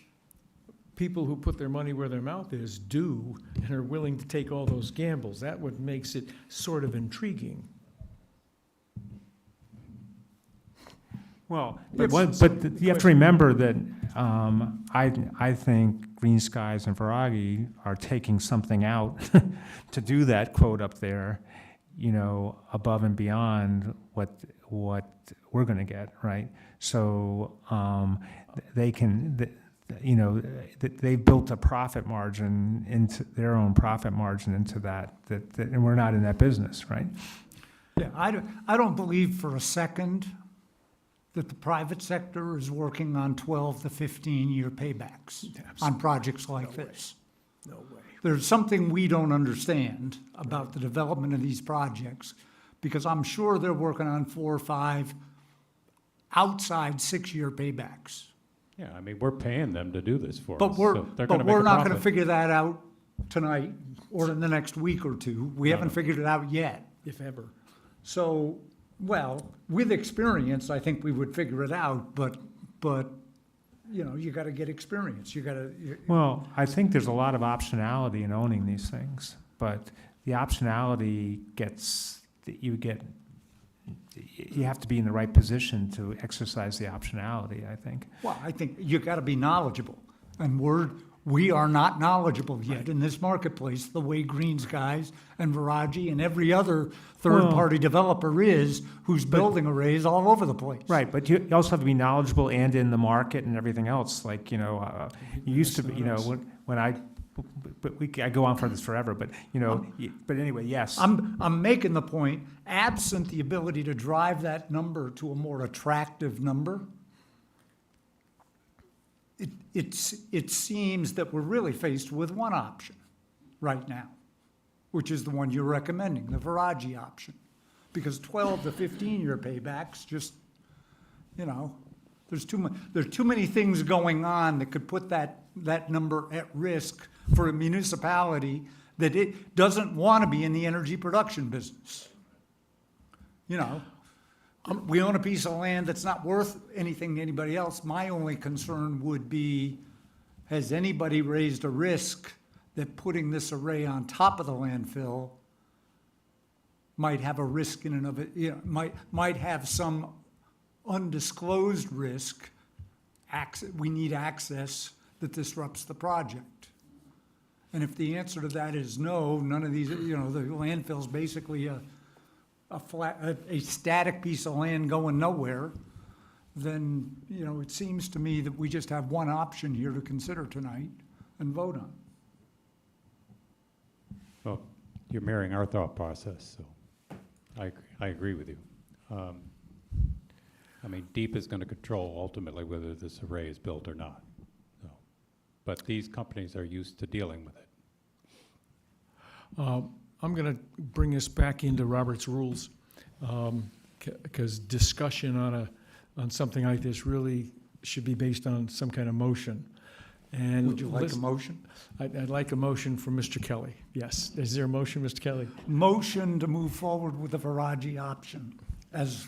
people who put their money where their mouth is do and are willing to take all those gambles. That what makes it sort of intriguing. Well, Yes. but you have to remember that I think Green Skies and Viragi are taking something out to do that quote up there, you know, above and beyond what we're going to get, right? So they can, you know, they built a profit margin into their own profit margin into that, and we're not in that business, right? Yeah, I don't believe for a second that the private sector is working on 12 to 15-year paybacks on projects like this. No way. There's something we don't understand about the development of these projects, because I'm sure they're working on 4 or 5 outside 6-year paybacks. Yeah, I mean, we're paying them to do this for us. But we're, so they're gonna but make we're a not gonna profit. figure that out tonight or in the next week or two. We haven't figured it out yet. If ever. So, well, with experience, I think we would figure it out, but, you know, you gotta get experience. You gotta, Well, I think there's a lot of optionality in owning these things, but the optionality you have to be in the right position to exercise the optionality, I think. well, I think you gotta be knowledgeable. And we are not knowledgeable yet in this marketplace, the way Green Skies and Viraji and every other third-party developer is, who's building arrays all over the place. Right, but you also have to be knowledgeable and in the market and everything else, like, you know, you used to, be, you know, when I go on for this forever, but, you know, but anyway, yes. I'm making the point, absent the ability to drive that number to a more attractive number, it seems that we're really faced with one option right now, which is the one you're recommending, the Viraji option. Because 12 to 15-year paybacks just, you know, there's too many things going on that could put that number at risk for a municipality that it doesn't want to be in the energy production business. You know, we own a piece of land that's not worth anything to anybody else. My only concern would be, has anybody raised a risk that putting this array on top of the landfill might have a risk in and of it, you know, might have some undisclosed risk, we need access that disrupts the project. And if the answer to that is no, none of these, you know, the landfill's basically a static piece of land going nowhere, then, you know, it seems to me that we just have one option here to consider tonight and vote on. Well, you're mirroring our thought process, so I agree with you. I mean, DEEP is going to control ultimately whether this array is built or not. So, but these companies are used to dealing with it. I'm going to bring us back into Robert's rules, because discussion on something like this really should be based on some kind of motion. And Would you like a motion? I'd like a motion from Mr. Kelly. Yes. Is there a motion, Mr. Kelly? Motion to move forward with the Viraji option as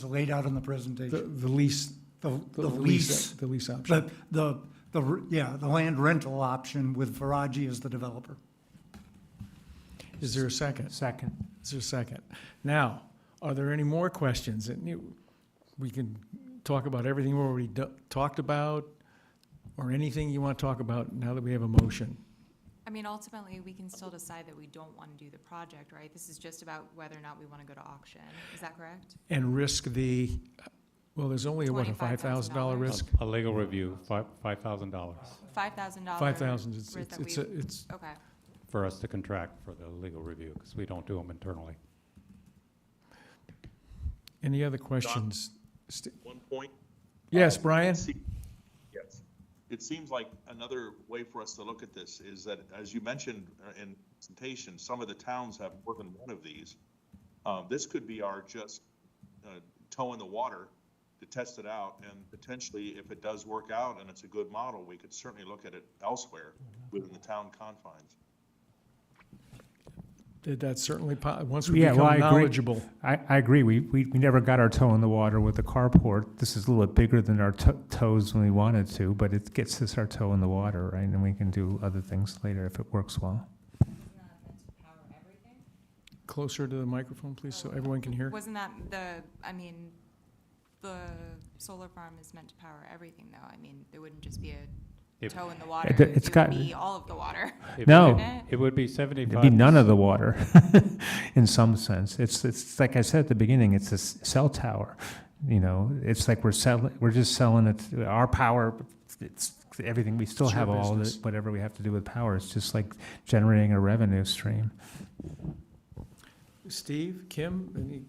laid out in the presentation. The lease. The lease. The lease option. The land rental option with Viraji as the developer. Is there a second? Second. Is there a second? Now, are there any more questions? We can talk about everything we already talked about, or anything you want to talk about now that we have a motion. I mean, ultimately, we can still decide that we don't want to do the project, right? This is just about whether or not we want to go to auction. Is that correct? And risk well, there's only a, what, a $5,000 risk? A legal review, $5,000 $5,000. 5,000, risk that it's, Okay. for us to contract for the legal review, because we don't do them internally. any other questions? One point. Yes, Brian? Yes. It seems like another way for us to look at this is that, as you mentioned in the presentation, some of the towns have more than one of these. This could be our just toe in the water to test it out, and potentially, if it does work out and it's a good model, we could certainly look at it elsewhere within the town confines. That's certainly, once we Yeah, well, I become agree. knowledgeable. I agree. We never got our toe in the water with the carport. This is a little bit bigger than our toes when we wanted to, but it gets us our toe in the water, right? And we can do other things later if it works well. Closer to the microphone, please, so everyone can hear. Wasn't that the solar farm is meant to power everything, though? I mean, there wouldn't just be a If- toe in the water. It's It got- would be all of the water. No. wouldn't it? It would be 75. It'd be none of the water, in some sense. It's like I said at the beginning, it's a cell tower. You know, it's like we're just selling it, our power, it's everything, we still It's your have all business. the, whatever we have to do with power. It's just like generating a revenue stream. Steve, Kim,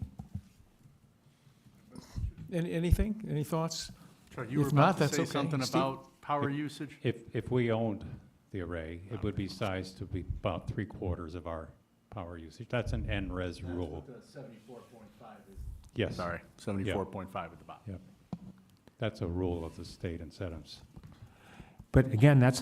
anything? Any thoughts? Sorry, you were If not, about to that's say okay. something Steve? about power usage? If we owned the array, it would be sized to be about 3/4 of our power usage. That's an NRES rule. The 74.5 is. Yes. Sorry, 74.5 at the bottom. Yep. That's a rule of the state incentives. But again, that's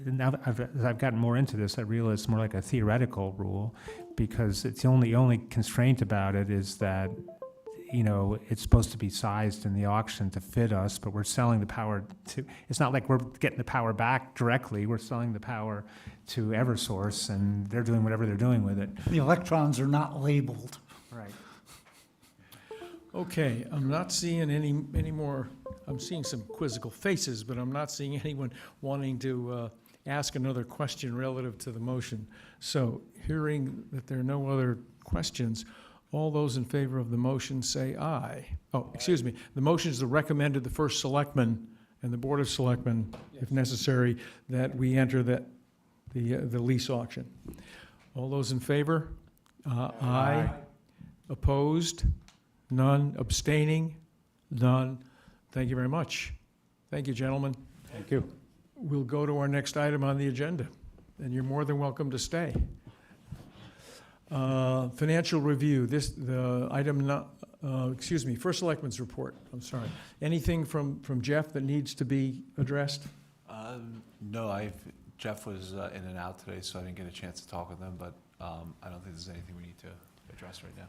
now that as I've gotten more into this, I realize it's more like a theoretical rule, because it's the only constraint about it is that, you know, it's supposed to be sized in the auction to fit us, but we're selling the power to, it's not like we're getting the power back directly, we're selling the power to Eversource, and they're doing whatever they're doing with it. The electrons are not labeled. Right. Okay, I'm not seeing any more, I'm seeing some quizzical faces, but I'm not seeing anyone wanting to ask another question relative to the motion. So, hearing that there are no other questions, all those in favor of the motion say aye. Oh, excuse me, the motion is to recommend to the first selectman and the Board of Selectmen, if necessary, that we enter the lease auction. All those in favor? Aye. Opposed? None. Abstaining? None. Thank you very much. Thank you, gentlemen. Thank you. We'll go to our next item on the agenda, and you're more than welcome to stay. Financial review, First Selectman's report, I'm sorry. Anything from Jeff that needs to be addressed? No, Jeff was in and out today, so I didn't get a chance to talk with him, but I don't think there's anything we need to address right now.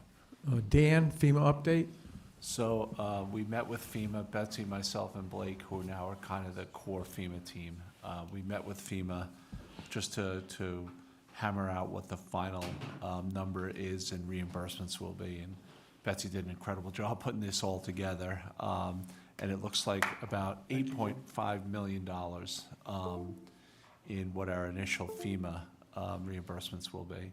Dan, FEMA update? So we met with FEMA, Betsy, myself, and Blake, who now are kind of the core FEMA team. We met with FEMA just to hammer out what the final number is and reimbursements will be. And Betsy did an incredible job putting this all together. And it looks like about $8.5 million in what our initial FEMA reimbursements will be.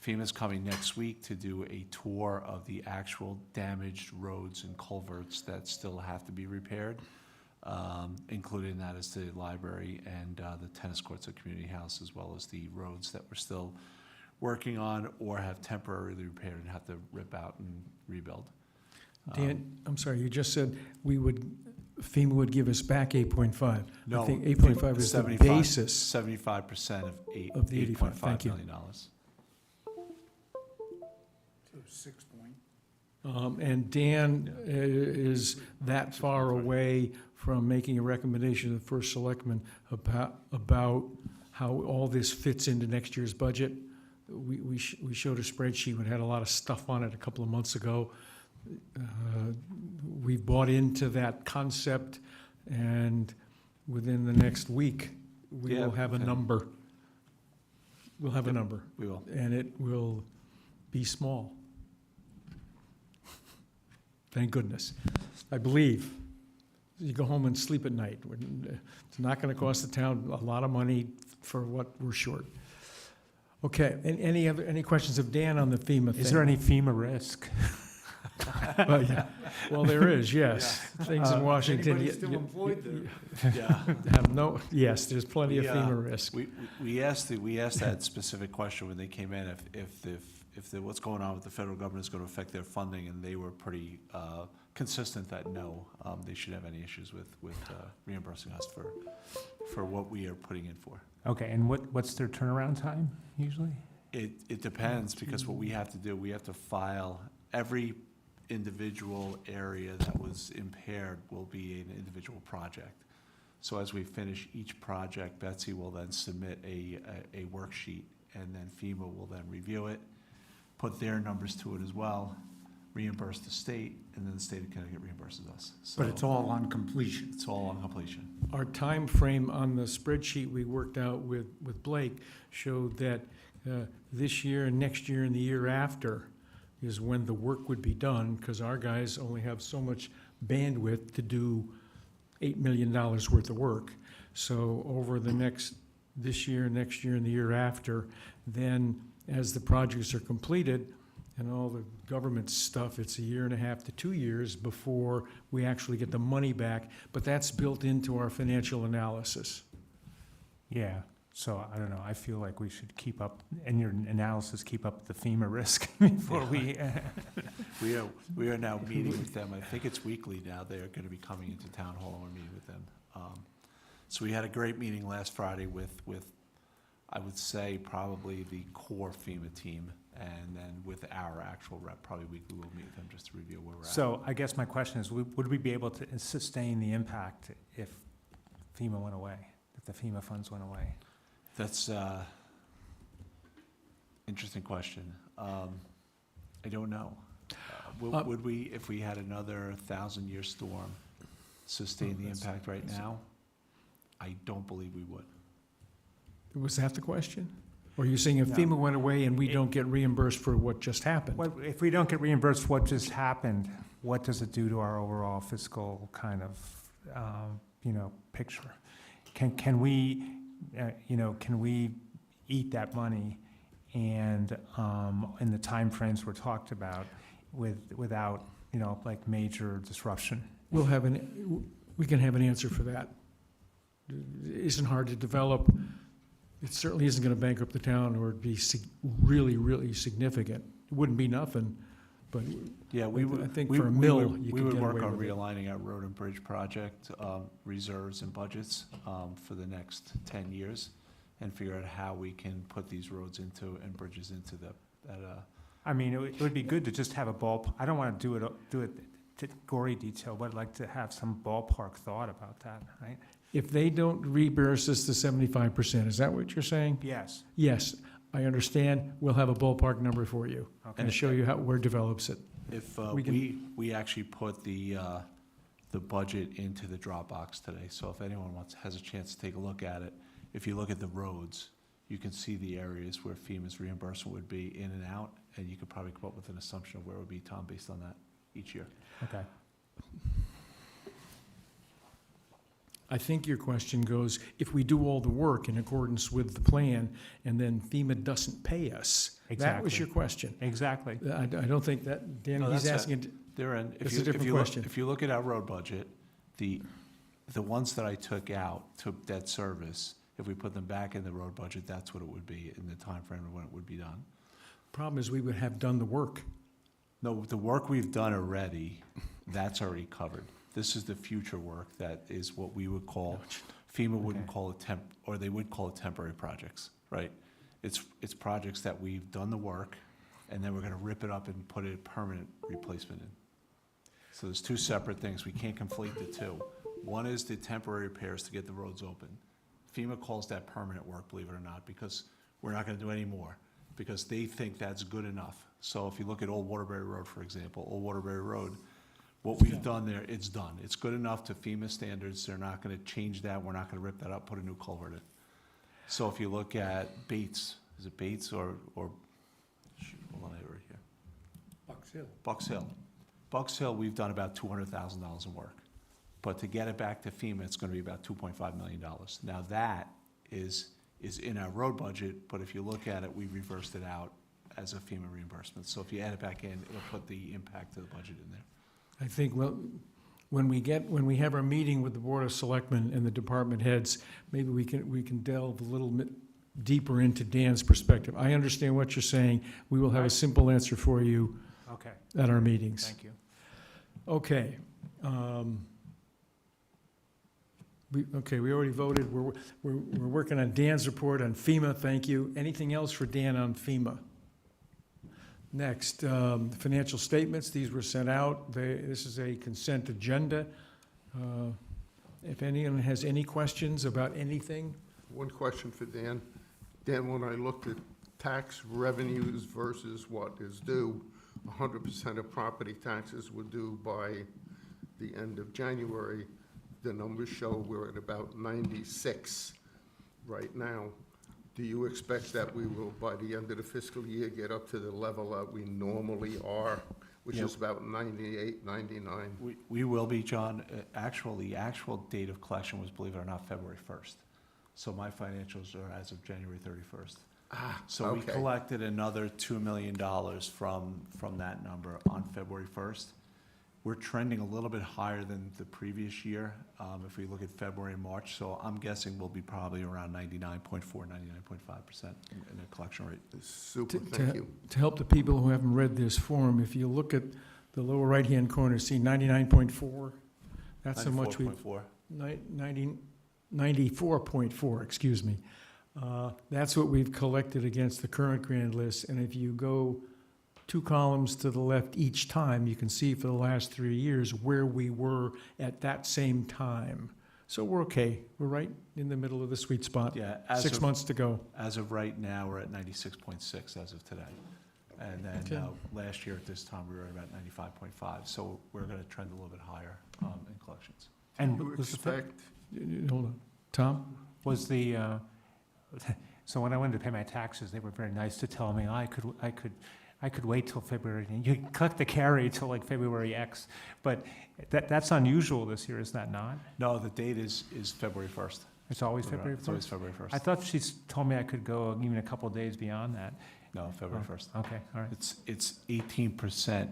FEMA's coming next week to do a tour of the actual damaged roads and culverts that still have to be repaired. Including that is the library and the tennis courts at Community House, as well as the roads that we're still working on or have temporarily repaired and have to rip out and rebuild. Dan, I'm sorry, you just said FEMA would give us back 8.5. No, I think 8.5 is the basis. 75% Of the 85, $8.5 thank you. million. So 6 point. And Dan is that far away from making a recommendation to the First Selectman about how all this fits into next year's budget. We showed a spreadsheet that had a lot of stuff on it a couple of months ago. We've bought into that concept, and within the next week, we Yeah, will have a okay. number. We'll have a number, We will. and it will be small. Thank goodness. I believe. You go home and sleep at night. It's not going to cost the town a lot of money for what we're short. Okay, any questions of Dan on the FEMA thing? Is there any FEMA risk? Well, yeah. Well, there is, yes. Things in Washington. Anybody still employed there? Yeah. Yes, there's plenty of We, FEMA risk. We asked that specific question when they came in, if what's going on with the federal government is going to affect their funding, and they were pretty consistent that no, they shouldn't have any issues with reimbursing us for what we are putting in for. Okay, and what's their turnaround time usually? It depends, because what we have to do, we have to file every individual area that was impaired will be an individual project. So as we finish each project, Betsy will then submit a worksheet, and then FEMA will then review it, put their numbers to it as well, reimburse the state, and then the state of Connecticut reimburses us. So But it's all on completion. it's all on completion. Our time frame on the spreadsheet we worked out with Blake showed that this year and next year and the year after is when the work would be done, because our guys only have so much bandwidth to do $8 million worth of work. So over this year, next year, and the year after, then as the projects are completed and all the government stuff, it's 1.5 to 2 years before we actually get the money back, but that's built into our financial analysis. Yeah, so I don't know, I feel like we should keep up, in your analysis, keep up the FEMA risk before we, We are now meeting with them. I think it's weekly now. They are going to be coming into town hall, and we're meeting with them. So we had a great meeting last Friday with I would say probably the core FEMA team, and then with our actual rep, probably weekly we'll meet with them just to review where we're at. so I guess my question is, would we be able to sustain the impact if FEMA went away, if the FEMA funds went away? That's interesting question. I don't know. Would we, if we had another 1,000-year storm, sustain the impact right now? I don't believe we would. Was that the question? Or are you saying if No. FEMA went away and we don't get reimbursed for what just happened? If we don't get reimbursed for what just happened, what does it do to our overall fiscal kind of, picture? Can we, can we eat that money and, in the timeframes we're talked about, without, like major disruption? We can have an answer for that. It isn't hard to develop. It certainly isn't going to bankrupt the town or be really, really significant. It wouldn't be nothing, but Yeah, we I would. think we- for a we mill, would- you We could would get work away on with it. realigning our road and bridge project reserves and budgets for the next 10 years and figure out how we can put these roads into and bridges into that. I mean, it would be good to just have a I don't want to do it to gory detail, but I'd like to have some ballpark thought about that, right? If they don't reimburse us the 75%, is that what you're saying? Yes, Yes, I understand. We'll have a ballpark number for you okay. and show you how, where it develops it. If We can- we actually put the budget into the Dropbox today, so if anyone has a chance to take a look at it, if you look at the roads, you can see the areas where FEMA's reimbursement would be in and out, and you could probably come up with an assumption of where it would be, Tom, based on that each year. Okay. I think your question goes, if we do all the work in accordance with the plan and then FEMA doesn't pay us, that was Exactly. your question. Exactly. I don't think that, Dan, No, he's that's asking, it- There, and It's a different question. If you look at our road budget, the ones that I took out, took debt service, if we put them back in the road budget, that's what it would be in the timeframe of when it would be done. problem is we would have done the work. No, the work we've done already, that's already covered. This is the future work that is what we would call, FEMA wouldn't Okay. call it or they would call it temporary projects, right? It's projects that we've done the work, and then we're gonna rip it up and put a permanent replacement in. So there's two separate things. We can't conflate the two. One is the temporary repairs to get the roads open. FEMA calls that permanent work, believe it or not, because we're not gonna do any more, because they think that's good enough. So if you look at Old Waterbury Road, for example, Old Waterbury Road, what we've done there, it's done. It's good enough to FEMA standards. They're not gonna change that. We're not gonna rip that up, put a new culvert in. So if you look at Bates, is it Bates or, shoot, hold on, I have it right here. Bucks Hill. Bucks Hill. Bucks Hill, we've done about $200,000 in work. But to get it back to FEMA, it's gonna be about $2.5 million. Now, that is in our road budget, but if you look at it, we reversed it out as a FEMA reimbursement. So if you add it back in, it'll put the impact of the budget in there. I think, well, when we have our meeting with the Board of Selectmen and the department heads, maybe we can delve a little bit deeper into Dan's perspective. I understand what you're saying. We will have a simple answer for you Okay, at our meetings. thank you. Okay. We already voted. We're working on Dan's report on FEMA. Thank you. Anything else for Dan on FEMA? Next, financial statements. These were sent out. This is a consent agenda. If anyone has any questions about anything, One question for Dan. Dan, when I looked at tax revenues versus what is due, 100% of property taxes were due by the end of January. The numbers show we're at about 96 right now. Do you expect that we will, by the end of the fiscal year, get up to the level that we normally are, which Yeah. is about 98, 99? We will be, John. The actual date of collection was, believe it or not, February 1st. So my financials are as of January 31st. So we okay. collected another $2 million from that number on February 1st. We're trending a little bit higher than the previous year, if we look at February and March. So I'm guessing we'll be probably around 99.4, 99.5% in the collection rate. Super, To- thank you. to help the people who haven't read this form, if you look at the lower right-hand corner, see 99.4? That's how much we 94.4. 94.4, excuse me. That's what we've collected against the current grand list, and if you go 2 columns to the left each time, you can see for the last 3 years where we were at that same time. So we're okay. We're right in the middle of the sweet spot. Yeah, 6 months to go. As of right now, we're at 96.6 as of today. And then Okay. last year at this time, we were at about 95.5. So we're going to trend a little bit higher in collections. And Do you was the expect, Hold on. Tom? Was the, so when I went to pay my taxes, they were very nice to tell me I could wait till February. And you collect the carry till like February X, but that's unusual this year, is that not? No, the date is February 1st. It's always February It's always 1st? February 1st. I thought she's told me I could go even a couple days beyond that. No, February Oh. 1st. Okay, all right. It's 18%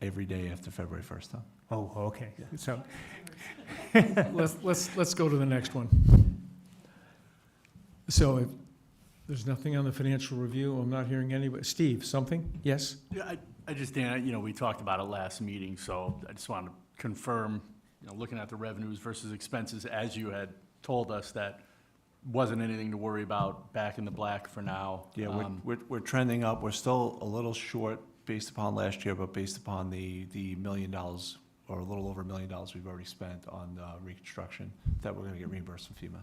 every day after February 1st, huh? Oh, okay. So, Let's go to the next one. So if there's nothing on the financial review, I'm not hearing anybody. Steve, something? Yes? Yeah, I just, Dan, we talked about it last meeting, so I just want to confirm, looking at the revenues versus expenses, as you had told us, that wasn't anything to worry about, back in the black for now. Yeah, we're trending up. We're still a little short based upon last year, but based upon the $1 million, or a little over $1 million we've already spent on reconstruction, that we're gonna get reimbursed from FEMA.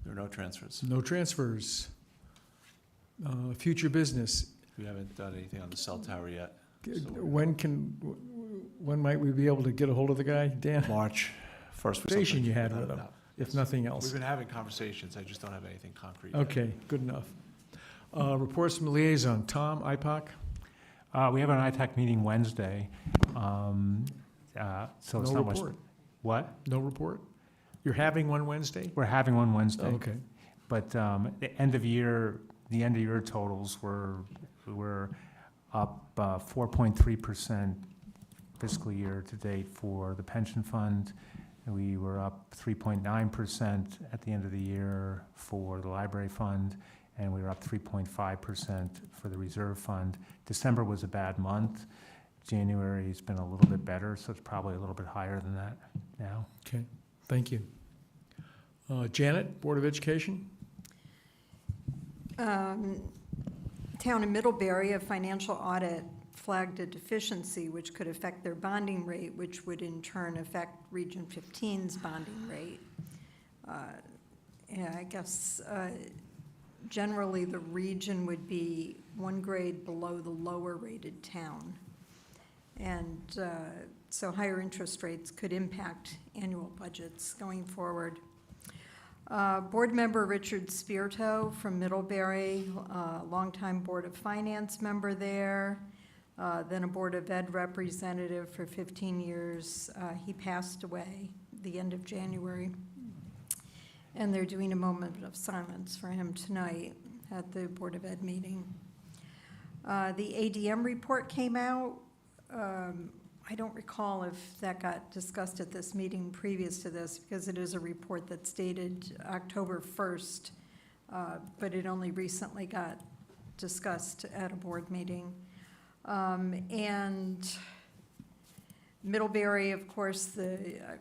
There are no transfers. No transfers. Future business. We haven't done anything on the cell tower yet. When might we be able to get a hold of the guy, Dan? March 1st. Conversation you had with him, if nothing We've else. been having conversations, I just don't have anything concrete. yet. Okay, good enough. Reports from liaison. Tom, IPOC? We have an ITAC meeting Wednesday, so it's No not much. report. What? No report? You're having one Wednesday? We're having one Wednesday. Okay. But the end of year totals were up 4.3% fiscal year to date for the pension fund. And we were up 3.9% at the end of the year for the library fund, and we were up 3.5% for the reserve fund. December was a bad month. January's been a little bit better, so it's probably a little bit higher than that now. Okay, thank you. Janet, Board of Education? Town of Middlebury, a financial audit flagged a deficiency which could affect their bonding rate, which would in turn affect Region 15's bonding rate. Yeah, I guess generally the region would be one grade below the lower rated town. And so higher interest rates could impact annual budgets going forward. Board member Richard Spirito from Middlebury, longtime Board of Finance member there, then a Board of Ed representative for 15 years. He passed away the end of January. And they're doing a moment of silence for him tonight at the Board of Ed meeting. The ADM report came out. I don't recall if that got discussed at this meeting previous to this, because it is a report that's dated October 1st, but it only recently got discussed at a board meeting. And Middlebury, of course,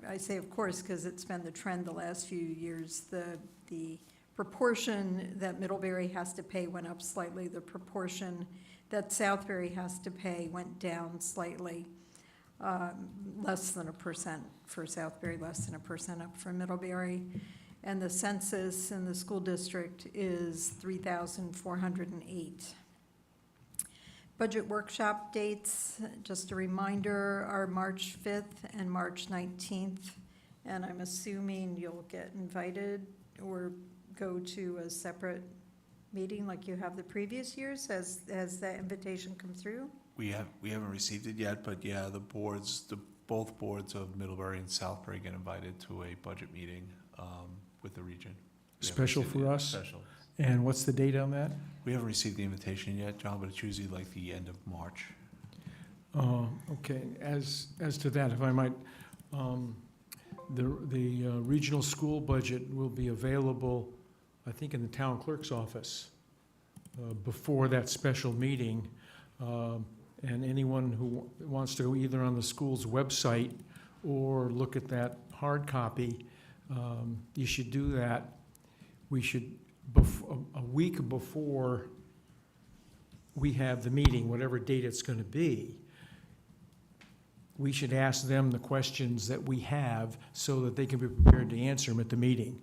I say of course because it's been the trend the last few years, the proportion that Middlebury has to pay went up slightly. The proportion that Southbury has to pay went down slightly. Less than 1% for Southbury, less than 1% up for Middlebury. And the census in the school district is 3,408. Budget workshop dates, just a reminder, are March 5th and March 19th. And I'm assuming you'll get invited or go to a separate meeting like you have the previous years. Has that invitation come through? We haven't received it yet, but yeah, both boards of Middlebury and Southbury get invited to a budget meeting with the region. We haven't Special received it for yet. us? Special. And what's the date on that? We haven't received the invitation yet, John, but it's usually like the end of March. Okay, as to that, if I might, the regional school budget will be available, I think, in the town clerk's office before that special meeting. And anyone who wants to go either on the school's website or look at that hard copy, you should do that. We should, a week before we have the meeting, whatever date it's going to be, we should ask them the questions that we have so that they can be prepared to answer them at the meeting.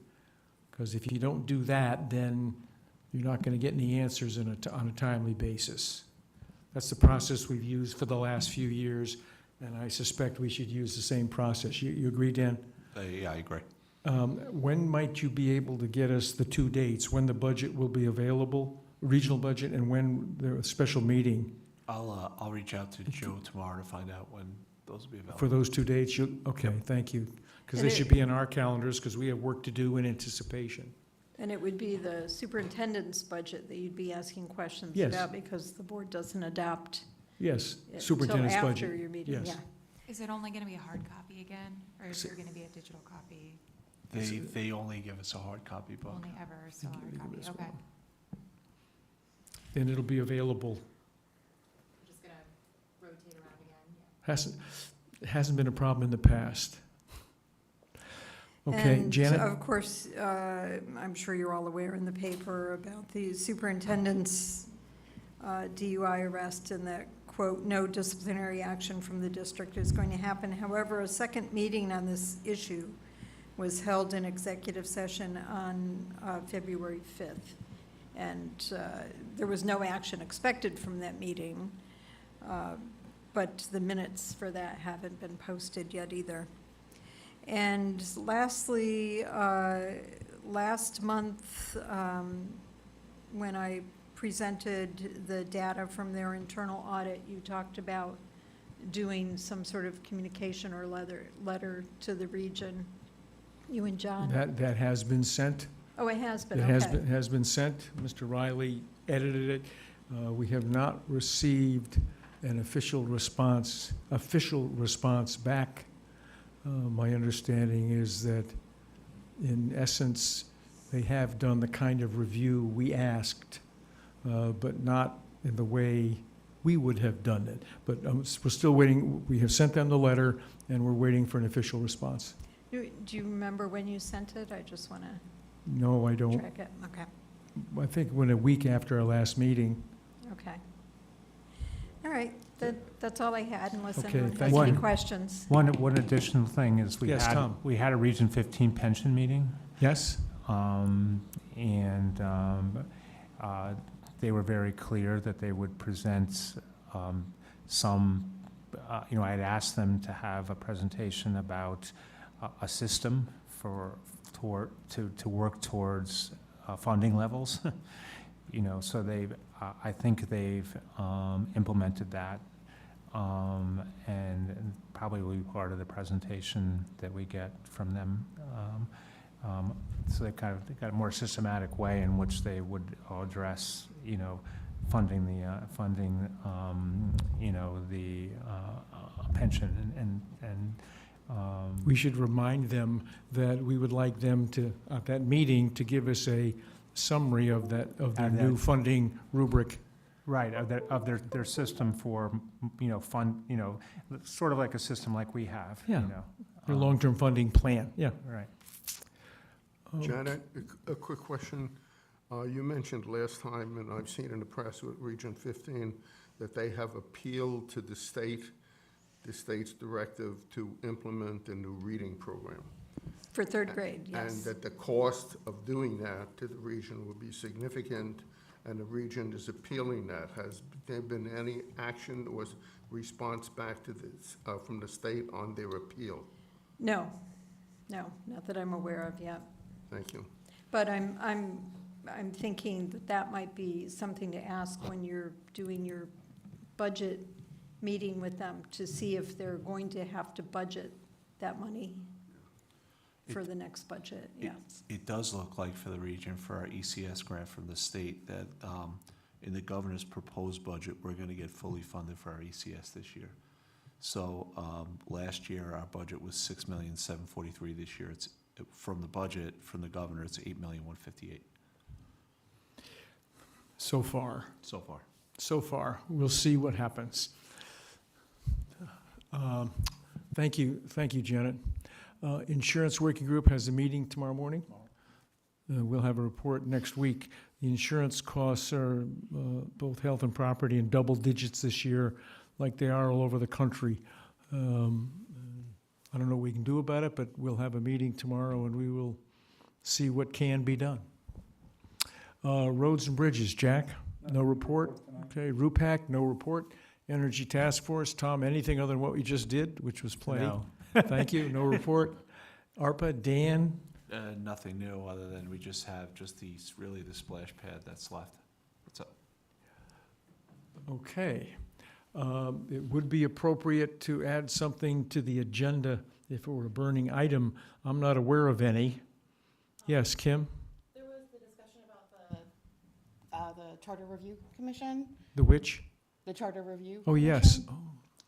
Because if you don't do that, then you're not going to get any answers on a timely basis. That's the process we've used for the last few years, and I suspect we should use the same process. You agree, Dan? Yeah, I agree. When might you be able to get us the two dates, when the budget will be available, regional budget, and when the special meeting? I'll reach out to Joe tomorrow to find out when those will be available. For those 2 dates, okay, thank you. Because they should be in our calendars, because we have work to do in anticipation. And it would be the superintendent's budget that you'd be asking questions Yes. about because the board doesn't adopt Yes, it superintendent's till budget. after your meeting, yes. yeah. Is it only gonna be a hard copy again, or is there gonna be a digital copy They only give us a hard copy book. only ever, so Think hard you copy, as okay. well. Then it'll be available. I'm just gonna Hasn't been a problem in the past. Okay, And Janet? of course, I'm sure you're all aware in the paper about the superintendent's DUI arrest and that, quote, "no disciplinary action from the district is going to happen." However, a second meeting on this issue was held in executive session on February 5th. And there was no action expected from that meeting, but the minutes for that haven't been posted yet either. And lastly, last month, when I presented the data from their internal audit, you talked about doing some sort of communication or letter to the region, you and John. That has been sent. Oh, it has been, It okay. has been sent. Mr. Riley edited it. We have not received an official response back. My understanding is that, in essence, they have done the kind of review we asked, but not in the way we would have done it. But we're still waiting. We have sent them the letter, and we're waiting for an official response. Do you remember when you sent it? I just want to No, I don't. track it. Okay, I think when a week after our last meeting. okay. All right, that's all I had, unless Okay, anyone has thank any you. questions. One additional thing is Yes, Tom. we had a Region 15 pension meeting. Yes? And they were very clear that they would present some, I had asked them to have a presentation about a system to work towards funding levels. So I think they've implemented that, and probably will be part of the presentation that we get from them. So they've got a more systematic way in which they would address, funding the pension and. We should remind them that we would like them to, at that meeting, to give us a summary of their And new that- funding rubric. Right, of their system for, fund, sort of like a system like we have, Yeah. Their long-term funding plan, yeah. Right. Janet, a quick question. You mentioned last time, and I've seen in the press with Region 15, that they have appealed to the state's directive to implement a new reading program. For third grade, And yes. that the cost of doing that to the region would be significant, and the region is appealing that. Has there been any action or response back to this, from the state on their appeal? No, not that I'm aware of yet. Thank you. But I'm thinking that might be something to ask when you're doing your budget meeting with them, to see if they're going to have to budget that money for the next budget, yeah. It does look like for the region, for our ECS grant from the state, that in the governor's proposed budget, we're going to get fully funded for our ECS this year. So last year, our budget was $6,743,000. This year, it's from the budget, from the governor, it's $8,158,000 So far. so far. We'll see what happens. Thank you, Janet. Insurance Working Group has a meeting tomorrow morning. We'll have a report next week. The insurance costs are, both health and property, in double digits this year, like they are all over the country. I don't know what we can do about it, but we'll have a meeting tomorrow and we will see what can be done. Roads and Bridges, Jack, no report. Okay, RUPAC, no report. Energy Task Force, Tom, anything other than what we just did, which was plenty? No. Thank you, no report. ARPA, Dan? Nothing new, other than we just have really the splash pad that's left. What's up? Okay. It would be appropriate to add something to the agenda if it were a burning item. I'm not aware of any. Yes, Kim? There was the discussion about the Charter Review Commission, The which? the Charter Review. Oh, yes. Commission.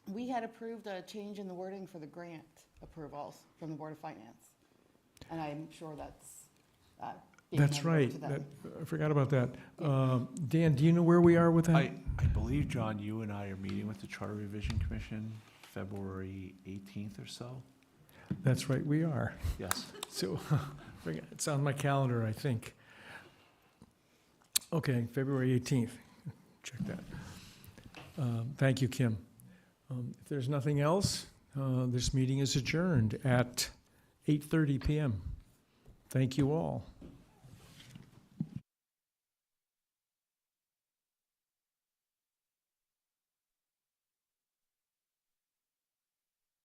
We had approved a change in the wording for the grant approvals from the Board of Finance. And I'm sure that's being That's handed over right. to them. I forgot about that. Dan, do you know where we are with that? I believe, John, you and I are meeting with the Charter Revision Commission February 18th or so? That's right, we are. Yes. So, it's on my calendar, I think. Okay, February 18th. Check that. Thank you, Kim. If there's nothing else, this meeting is adjourned at 8:30 PM. Thank you all.